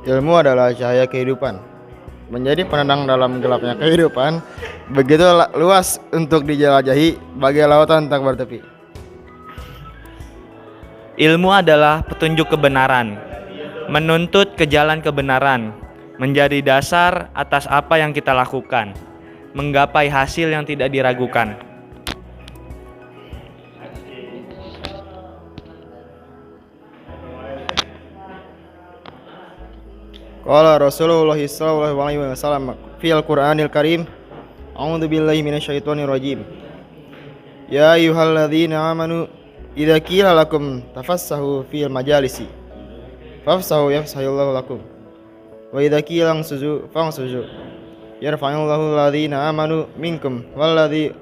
Ilmu adalah cahaya kehidupan, menjadi penenang dalam gelapnya kehidupan. Begitu luas untuk dijelajahi bagai lautan tak bertepi. Ilmu adalah petunjuk kebenaran, menuntut ke jalan kebenaran, menjadi dasar atas apa yang kita lakukan, menggapai hasil yang tidak diragukan. Qala Rasulullah sallallahu alaihi wasallam fil Qur'anil Karim, a'udzu billahi minasyaitonir rajim. Ya ayyuhalladzina amanu idza qila lakum tafassahu fil majalisi fafsahu yafsahullahu lakum wa idza qila ansuzu fansuzu yarfa'ullahu alladzina amanu minkum walladzi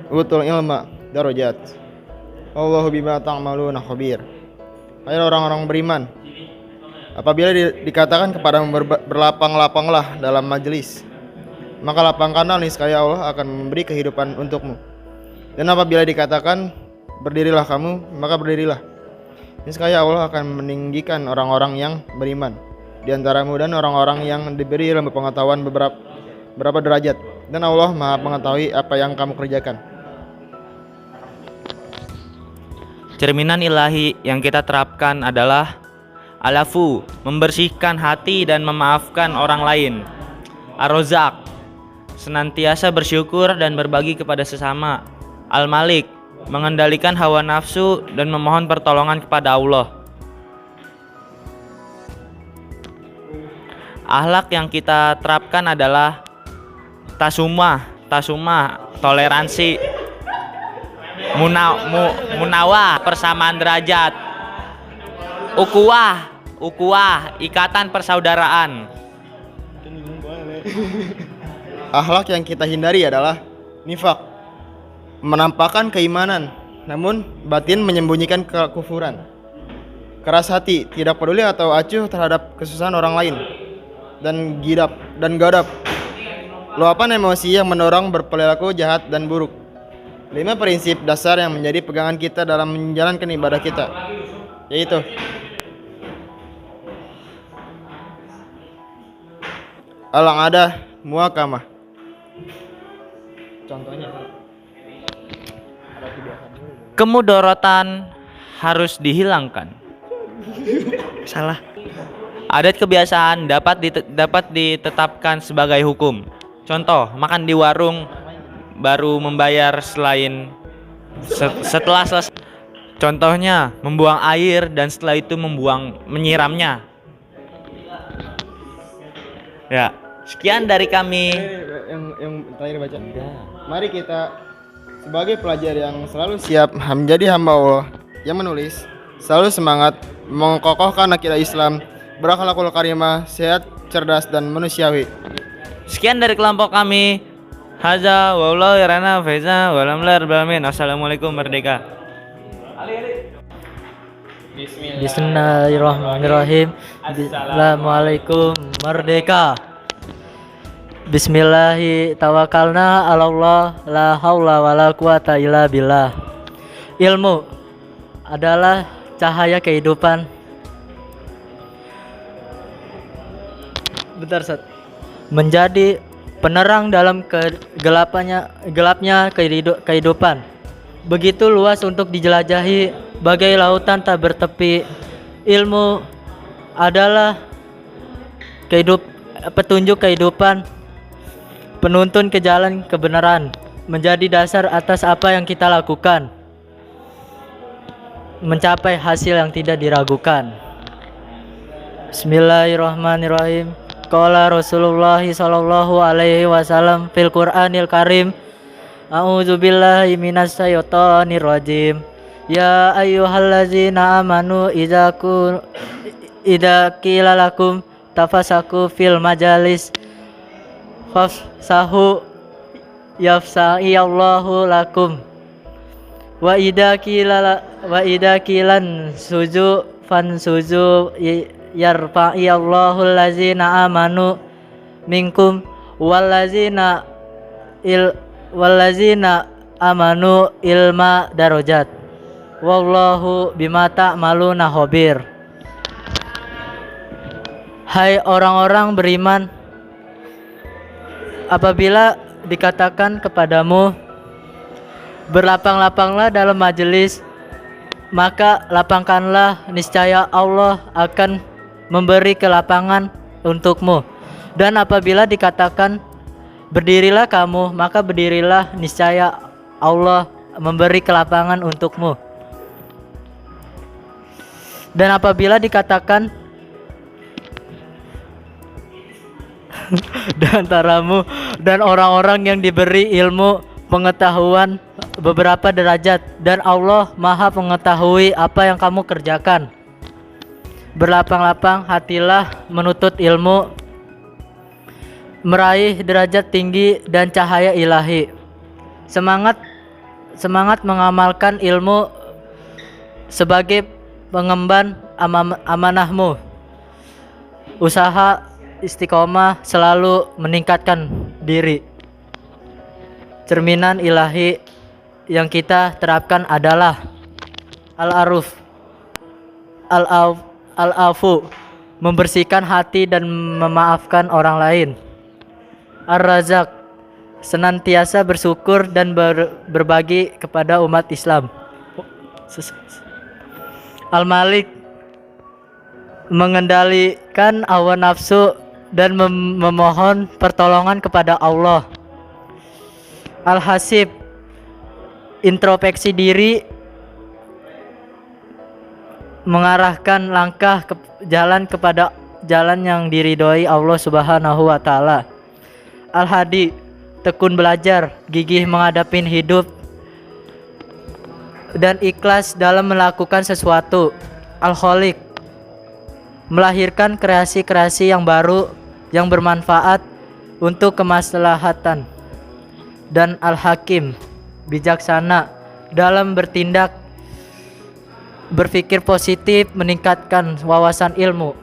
utul ilma darajat. Allahu bima ta'maluna khabir. Hai orang-orang beriman, apabila dikatakan kepadamu berlapang-lapanglah dalam majelis, maka lapangkanlah, niscaya Allah akan memberi kehidupan untukmu. Dan apabila dikatakan berdirilah kamu, maka berdirilah, niscaya Allah akan meninggikan orang-orang yang beriman di antaramu dan orang-orang yang diberi ilmu pengetahuan beberapa derajat. Dan Allah Maha mengetahui apa yang kamu kerjakan. Cerminan ilahi yang kita terapkan adalah al-afu, membersihkan hati dan memaafkan orang lain. Ar-razak, senantiasa bersyukur dan berbagi kepada sesama. Al-malik, mengendalikan hawa nafsu dan memohon pertolongan kepada Allah. Akhlak yang kita terapkan adalah tasumah, toleransi, munawah, persamaan derajat, ukuah, ikatan persaudaraan. Akhlak yang kita hindari adalah nifak, menampakkan keimanan, namun batin menyembunyikan kekufuran. Keras hati, tidak peduli atau acuh terhadap kesusahan orang lain, dan gadap, luapan emosi yang mendorong berperilaku jahat dan buruk. 5 prinsip dasar yang menjadi pegangan kita dalam menjalankan ibadah kita, yaitu al-adah muakamah. Contohnya Kemudorotan harus dihilangkan. salah. Adat kebiasaan dapat ditetapkan sebagai hukum. Contoh, makan di warung baru membayar setelah selesai. Contohnya, membuang air dan setelah itu menyiramnya. Ya, sekian dari kami. Yang terakhir baca. Mari kita sebagai pelajar yang selalu siap menjadi hamba Allah yang menulis, selalu semangat mengokohkan akidah Islam, berakhlakul karimah, sehat, cerdas dan manusiawi. Sekian dari kelompok kami. Haza wallahu yarana faiza walamlar balamin. Assalamualaikum merdeka. Bismillahirrahmanirrahim. Assalamualaikum merdeka. Bismillahi tawakkalna 'alallah la haula wala quwata illa billah. Ilmu adalah cahaya kehidupan. Menjadi penerang dalam gelapnya kehidupan. Begitu luas untuk dijelajahi, bagai lautan tak bertepi. Ilmu adalah petunjuk kehidupan, penuntun ke jalan kebenaran, menjadi dasar atas apa yang kita lakukan, mencapai hasil yang tidak diragukan. Bismillahirrahmanirrahim. Qala Rasulullah sallallahu alaihi wasallam fil Qur'anil Karim, a'udzubillahi minasyaitonir rajim. Ya ayyuhallazina amanu idza qila lakum tafasaku fil majalis fafsahu yafsa'illahu lakum wa idza qilan suju fansuju yarfa'illahu allazina amanu minkum wallazina amanu ilma darajat wallahu bima ta'maluna khabir. Hai orang-orang beriman, apabila dikatakan kepadamu berlapang-lapanglah dalam majelis, maka lapangkanlah, niscaya Allah akan memberi kelapangan untukmu. Dan apabila dikatakan berdirilah kamu, maka berdirilah, niscaya Allah memberi kelapangan untukmu. Dan apabila dikatakan di antaramu dan orang-orang yang diberi ilmu pengetahuan beberapa derajat, dan Allah Maha mengetahui apa yang kamu kerjakan. Berlapang-lapang hatilah menuntut ilmu, meraih derajat tinggi dan cahaya ilahi. Semangat mengamalkan ilmu sebagai pengemban amanahmu. Usaha istiqomah selalu meningkatkan diri. Cerminan ilahi yang kita terapkan adalah al-aruf, al-afu, membersihkan hati dan memaafkan orang lain. Ar-razak, senantiasa bersyukur dan berbagi kepada umat Islam. Al-Malik, mengendalikan hawa nafsu dan memohon pertolongan kepada Allah. Al-Hasib, introspeksi diri, mengarahkan langkah jalan kepada jalan yang diridhoi Allah Subhanahu wa taala. Al-Hadi, tekun belajar, gigih menghadapi hidup dan ikhlas dalam melakukan sesuatu. Al-Khaliq, melahirkan kreasi-kreasi yang baru yang bermanfaat untuk kemaslahatan. Dan Al-Hakim, bijaksana dalam bertindak, berpikir positif, meningkatkan wawasan ilmu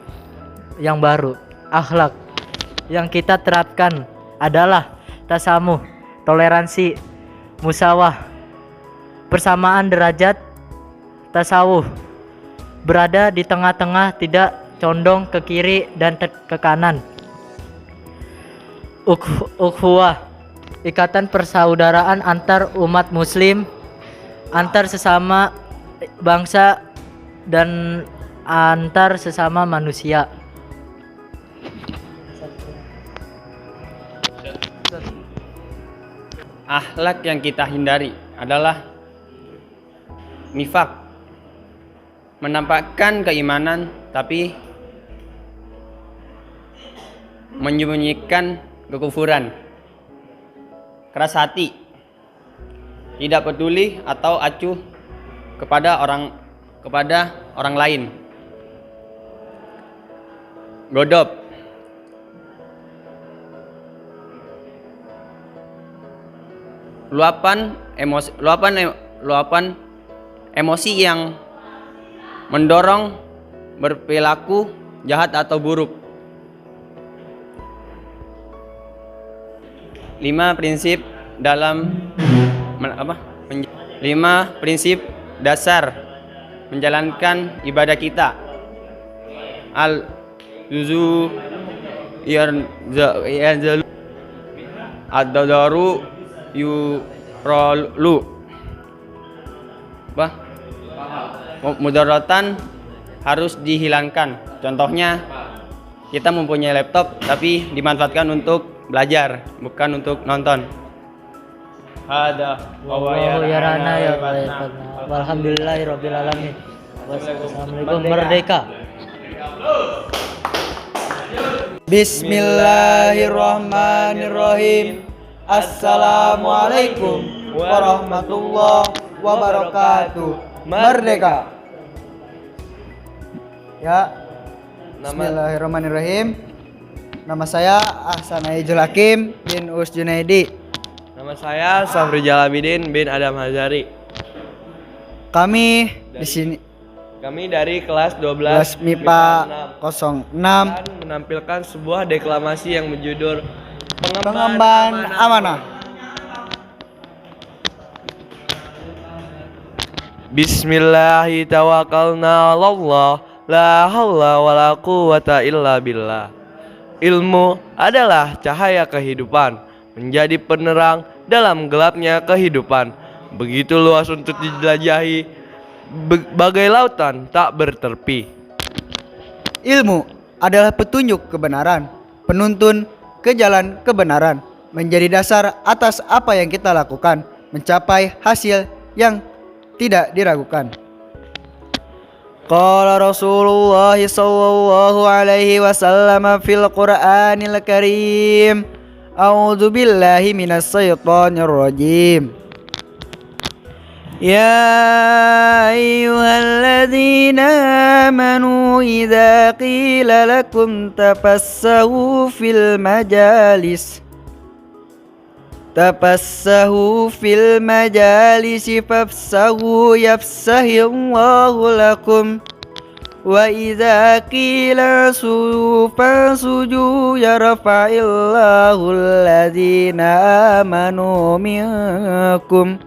yang baru. Akhlak yang kita terapkan adalah tasamuh, toleransi, musawah, persamaan derajat, tasawuf, berada di tengah-tengah, tidak condong ke kiri dan ke kanan. Ukhuwah, ikatan persaudaraan antar umat muslim, antar sesama bangsa dan antar sesama manusia. Akhlak yang kita hindari adalah nifak, menampakkan keimanan tapi menyembunyikan kekufuran. Keras hati, tidak peduli atau acuh kepada orang lain. Godop, luapan emosi yang mendorong berperilaku jahat atau buruk. 5 prinsip dasar menjalankan ibadah kita. Al-juzu yarzalu ad-dadaru yurolu. Mudaratan harus dihilangkan. Contohnya, kita mempunyai laptop tapi dimanfaatkan untuk belajar, bukan untuk nonton. Ada yarana ya walhamdulillahirabbil alamin. Wassalamualaikum. Merdeka. Bismillahirrahmanirrahim. Assalamualaikum warahmatullahi wabarakatuh. Merdeka. Ya. Bismillahirrahmanirrahim. Nama saya Ahsan Aijul Hakim bin Us Junaidi. Nama saya Safri Jalabidin bin Adam Hazari. Kami dari kelas 12 MIPA 06 menampilkan sebuah deklamasi yang berjudul Pengemban Amanah. Bismillahi tawakkalna 'alallah, la haula wala quwata illa billah. Ilmu adalah cahaya kehidupan, menjadi penerang dalam gelapnya kehidupan. Begitu luas untuk dijelajahi, bagai lautan tak bertepi. Ilmu adalah petunjuk kebenaran, penuntun ke jalan kebenaran, menjadi dasar atas apa yang kita lakukan, mencapai hasil yang tidak diragukan. Qala Rasulullah sallallahu alaihi wasallam fil Qur'anil Karim. A'udzu billahi minas syaitonir rajim. Ya ayyuhalladzina amanu idza qila lakum tafassahu fil majalis fafsahu yafsahillahu lakum wa idza qila sujudu yarfa'illahu alladhina amanu minkum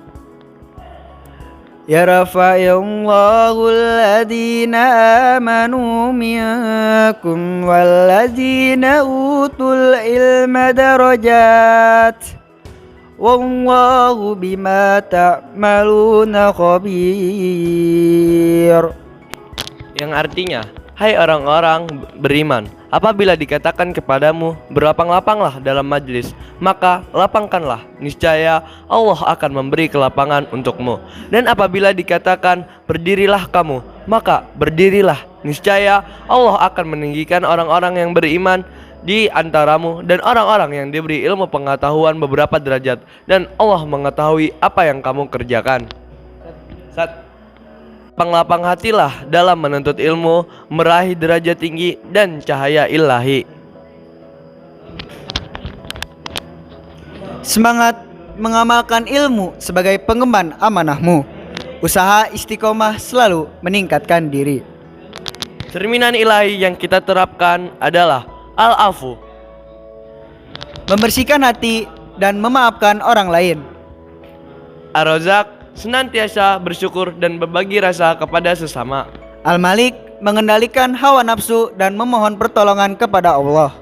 walladzina utul ilma darajat. Wallahu bima ta'maluna khabir. Yang artinya, hai orang-orang beriman, apabila dikatakan kepadamu berlapang-lapanglah dalam majlis, maka lapangkanlah, niscaya Allah akan memberi kelapangan untukmu. Dan apabila dikatakan berdirilah kamu, maka berdirilah. Niscaya Allah akan meninggikan orang-orang yang beriman di antaramu dan orang-orang yang diberi ilmu pengetahuan beberapa derajat, dan Allah mengetahui apa yang kamu kerjakan. Lapang-lapang hatilah dalam menuntut ilmu, meraih derajat tinggi dan cahaya ilahi. Semangat mengamalkan ilmu sebagai pengemban amanahmu. Usaha istiqomah selalu meningkatkan diri. Cerminan ilahi yang kita terapkan adalah al-afu, membersihkan hati dan memaafkan orang lain. Ar-Razak, senantiasa bersyukur dan berbagi rasa kepada sesama. Al-Malik, mengendalikan hawa nafsu dan memohon pertolongan kepada Allah.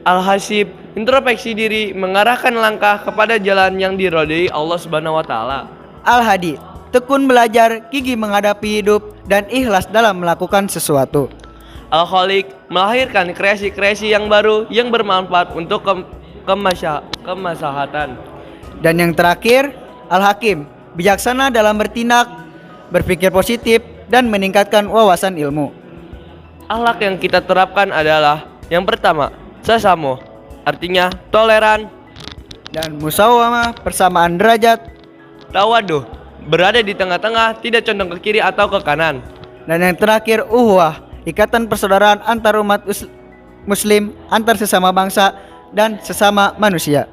Al-Hasib, introspeksi diri, mengarahkan langkah kepada jalan yang diridhoi Allah Subhanahu wa taala. Al-Hadi, tekun belajar, gigih menghadapi hidup dan ikhlas dalam melakukan sesuatu. Al-Khaliq, melahirkan kreasi-kreasi yang baru yang bermanfaat untuk kemaslahatan. Dan yang terakhir, Al-Hakim, bijaksana dalam bertindak, berpikir positif dan meningkatkan wawasan ilmu. Akhlak yang kita terapkan adalah yang pertama, sasamo, artinya toleran, dan musawamah, persamaan derajat. Tawaduh, berada di tengah-tengah, tidak condong ke kiri atau ke kanan. Dan yang terakhir, uhwah, ikatan persaudaraan antar umat muslim, antar sesama bangsa dan sesama manusia.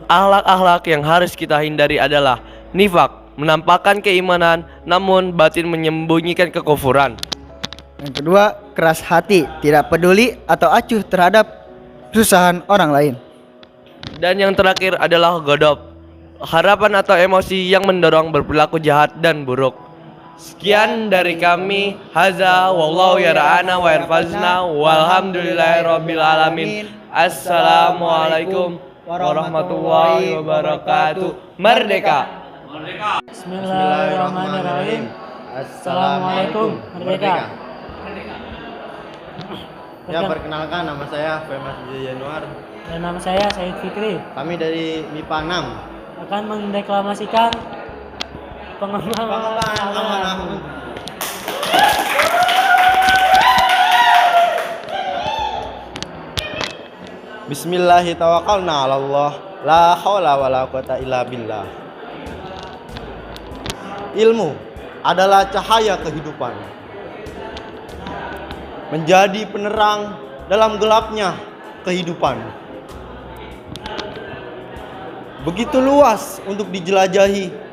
Akhlak-akhlak yang harus kita hindari adalah nifak, menampakkan keimanan namun batin menyembunyikan kekufuran. Yang kedua, keras hati, tidak peduli atau acuh terhadap kesusahan orang lain. Dan yang terakhir adalah godob, harapan atau emosi yang mendorong berperilaku jahat dan buruk. Sekian dari kami, haza wallahu yara'ana wa yarfazna walhamdulillahirabbil alamin. Assalamualaikum warahmatullahi wabarakatuh. Merdeka. Bismillahirrahmanirrahim. Assalamualaikum. Merdeka. Ya, perkenalkan, nama saya Femas Januar. Dan nama saya Said Fikri. Kami dari MIPA 6 akan mendeklamasikan pengembangan amanah. Bismillahirrahmanirrahim. Allah, la haula wala quwata illa billah. Ilmu adalah cahaya kehidupan, menjadi penerang dalam gelapnya kehidupan. Begitu luas untuk dijelajahi.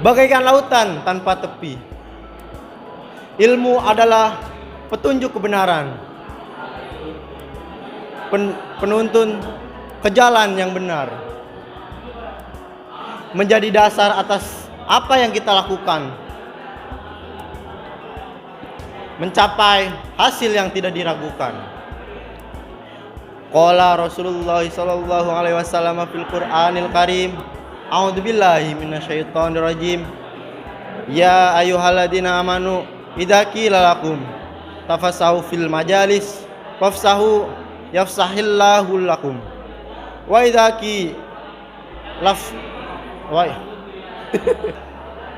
Bagaikan lautan tanpa tepi. Ilmu adalah petunjuk kebenaran, penuntun ke jalan yang benar, menjadi dasar atas apa yang kita lakukan, mencapai hasil yang tidak diragukan. Qala Rasulullah sallallahu alaihi wasallam fil Qur'anil Karim, a'udzubillahi minasyaitonir rajim. Ya ayyuhalladzina amanu idza qila lakum tafassahu fil majalis fafsahu yafsahillahu lakum. Wa idza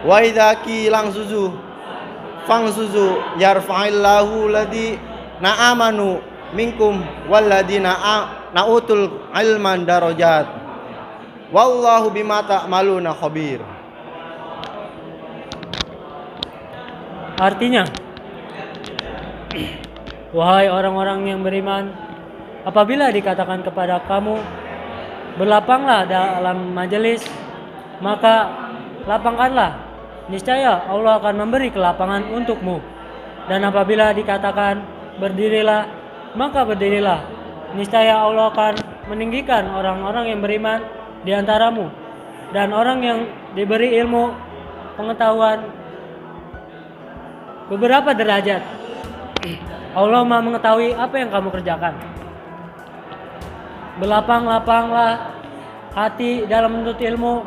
wa idza qilang suzu fangsuzu yarfa'illahu ladina amanu minkum walladina nautul ilman darajat wallahu bima ta'maluna khabir. Artinya, wahai orang-orang yang beriman, apabila dikatakan kepada kamu, berlapanglah dalam majelis, maka lapangkanlah. Niscaya Allah akan memberi kelapangan untukmu. Dan apabila dikatakan berdirilah, maka berdirilah. Niscaya Allah akan meninggikan orang-orang yang beriman di antaramu dan orang yang diberi ilmu pengetahuan beberapa derajat. Allah Maha mengetahui apa yang kamu kerjakan. Berlapang-lapanglah hati dalam menuntut ilmu,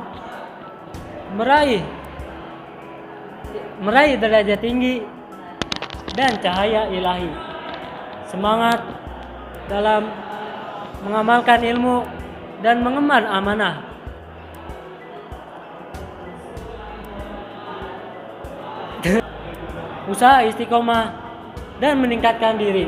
meraih derajat tinggi dan cahaya ilahi. Semangat dalam mengamalkan ilmu dan mengemban amanah. Usaha istiqomah dan meningkatkan diri.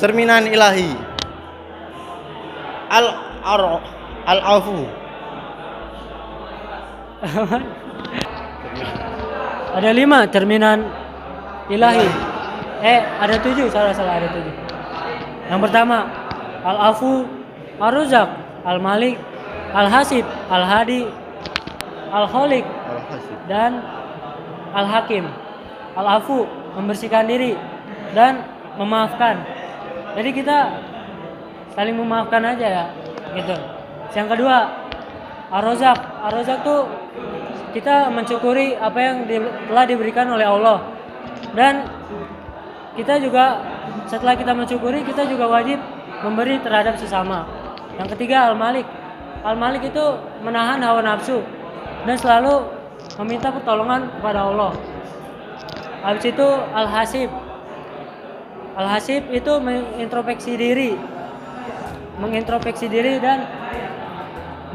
Cerminan ilahi. Al-afu. Ada 5 cerminan ilahi. Ada 7, salah ada 7. Yang pertama, Al-Afu, Ar-Razzaq, Al-Malik, Al-Hasib, Al-Hadi, Al-Khaliq, dan Al-Hakim. Al-Afu, membersihkan diri dan memaafkan. Jadi kita saling memaafkan aja ya, gitu. Yang kedua, Ar-Razzaq. Ar-Razzaq tuh kita mensyukuri apa yang telah diberikan oleh Allah. Dan kita juga setelah kita mensyukuri, kita juga wajib memberi terhadap sesama. Yang ketiga, Al-Malik. Al-Malik itu menahan hawa nafsu dan selalu meminta pertolongan kepada Allah. Habis itu Al-Hasib. Al-Hasib itu mengintrospeksi diri dan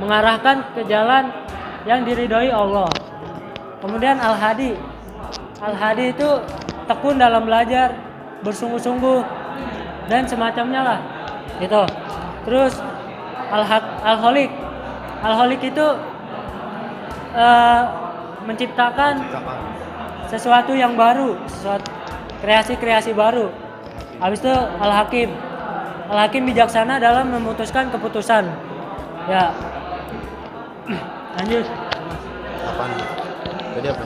mengarahkan ke jalan yang diridhoi Allah. Kemudian Al-Hadi. Al-Hadi itu tekun dalam belajar, bersungguh-sungguh dan semacamnya lah. Gitu. Terus Al-Khaliq. Al-Khaliq itu menciptakan sesuatu yang baru, kreasi-kreasi baru. Habis itu Al-Hakim. Al-Hakim bijaksana dalam memutuskan keputusan. Ya. Lanjut. Jadi apa?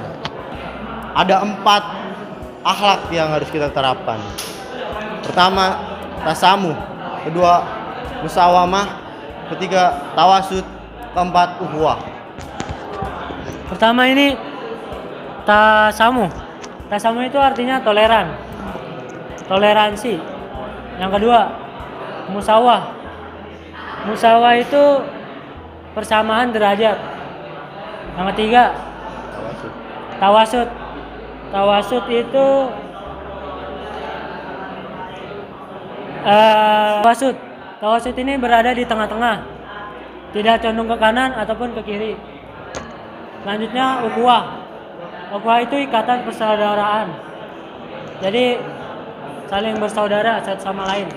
Ada 4 akhlak yang harus kita terapkan. Pertama, tasamuh. Kedua, musawamah. Ketiga, tawasud. Keempat, ukhuwah. Pertama ini tasamuh. Tasamuh itu artinya toleransi. Yang kedua, musawah. Musawah itu persamaan derajat. Yang ketiga, tawasud. Tawasud itu Tawasud ini berada di tengah-tengah, tidak condong ke kanan ataupun ke kiri. Selanjutnya ukhuwah. Ukhuwah itu ikatan persaudaraan. Jadi saling bersaudara satu sama lain.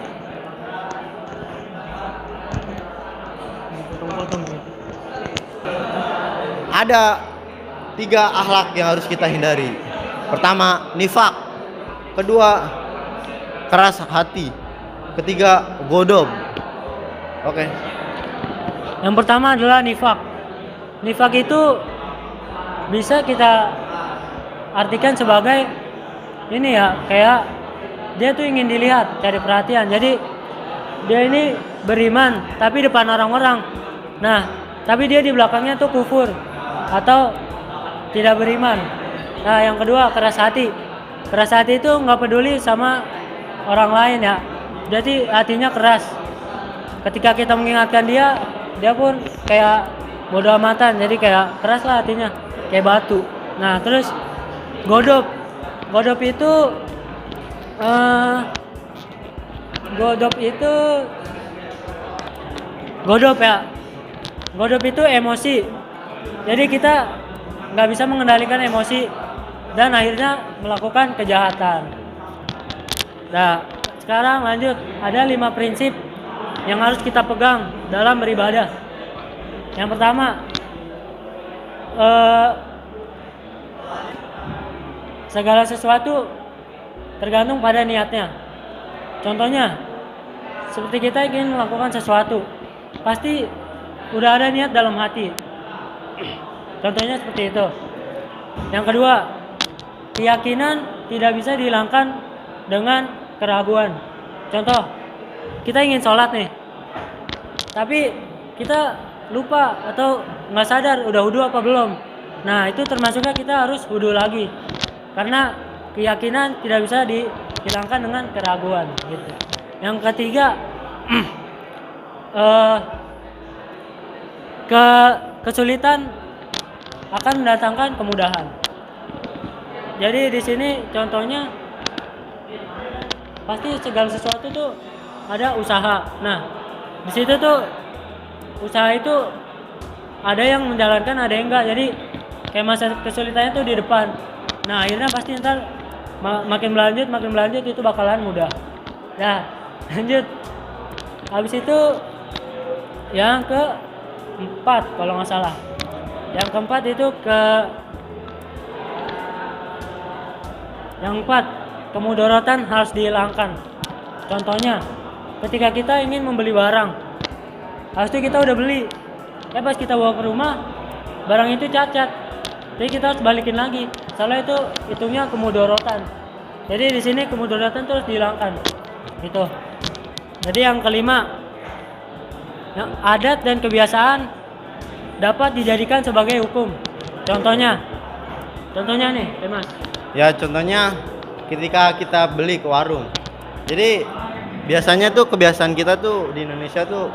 Ada 3 akhlak yang harus kita hindari. Pertama, nifak. Kedua, keras hati. Ketiga, godob. Oke. Yang pertama adalah nifak. Nifak itu bisa kita artikan sebagai ini ya, kayak dia tuh ingin dilihat, cari perhatian. Jadi dia ini beriman tapi depan orang-orang. Nah, tapi dia di belakangnya tuh kufur atau tidak beriman. Nah, yang kedua, keras hati. Keras hati itu nggak peduli sama orang lain ya. Jadi hatinya keras. Ketika kita mengingatkan dia, dia pun kayak bodoh amatan. Jadi kayak keras lah hatinya, kayak batu. Nah, terus godob. Godob itu Godob itu emosi. Jadi kita nggak bisa mengendalikan emosi dan akhirnya melakukan kejahatan. Nah, sekarang lanjut. Ada 5 prinsip yang harus kita pegang dalam beribadah. Yang pertama, segala sesuatu tergantung pada niatnya. Contohnya, seperti kita ingin melakukan sesuatu, pasti udah ada niat dalam hati. Contohnya seperti itu. Yang kedua, keyakinan tidak bisa dihilangkan dengan keraguan. Contoh, kita ingin sholat nih, tapi kita lupa atau nggak sadar udah wudu apa belum. Nah, itu termasuknya kita harus wudu lagi, karena keyakinan tidak bisa dihilangkan dengan keraguan. Gitu. Yang ketiga, kesulitan akan mendatangkan kemudahan. Jadi di sini contohnya pasti segala sesuatu tuh ada usaha. Nah, di situ tuh usaha itu ada yang menjalankan, ada yang enggak. Jadi kayak masa kesulitannya tuh di depan. Nah, akhirnya pasti ntar makin berlanjut itu bakalan mudah. Ya, lanjut. Habis itu yang keempat kalau nggak salah. Yang keempat itu yang keempat, kemudorotan harus dihilangkan. Contohnya, ketika kita ingin membeli barang, habis itu kita udah beli, pas kita bawa ke rumah, barang itu cacat, jadi kita harus balikin lagi. Soalnya itu hitungnya kemudorotan. Jadi di sini kemudorotan terus dihilangkan. Gitu. Jadi yang kelima, yang adat dan kebiasaan dapat dijadikan sebagai hukum. Contohnya nih, Mas. Ya contohnya ketika kita beli ke warung. Jadi biasanya tuh kebiasaan kita tuh di Indonesia tuh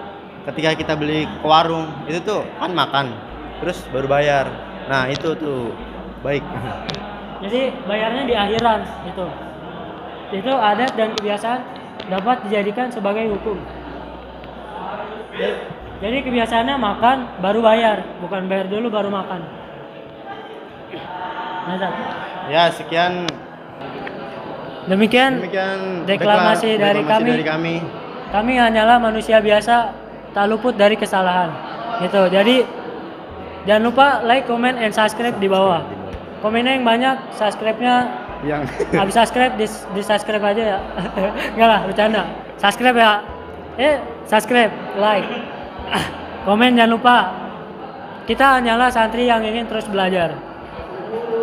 ketika kita beli ke warung itu tuh kan makan terus baru bayar. Nah itu tuh baik. Jadi bayarnya di akhiran itu. Itu adat dan kebiasaan dapat dijadikan sebagai hukum. Jadi kebiasaannya makan baru bayar, bukan bayar dulu baru makan. Ya sekian. Demikian deklamasi dari kami. Kami hanyalah manusia biasa, tak luput dari kesalahan. Gitu. Jadi jangan lupa like, comment, and subscribe di bawah. Komennya yang banyak, subscribe-nya yang habis subscribe di subscribe aja ya. Enggak lah, bercanda. Subscribe ya. Subscribe, like. Komen jangan lupa. Kita hanyalah santri yang ingin terus belajar.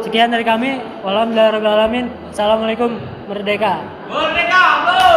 Sekian dari kami. Walhamdulillahirabbil alamin. Assalamualaikum, merdeka. Merdeka, bro.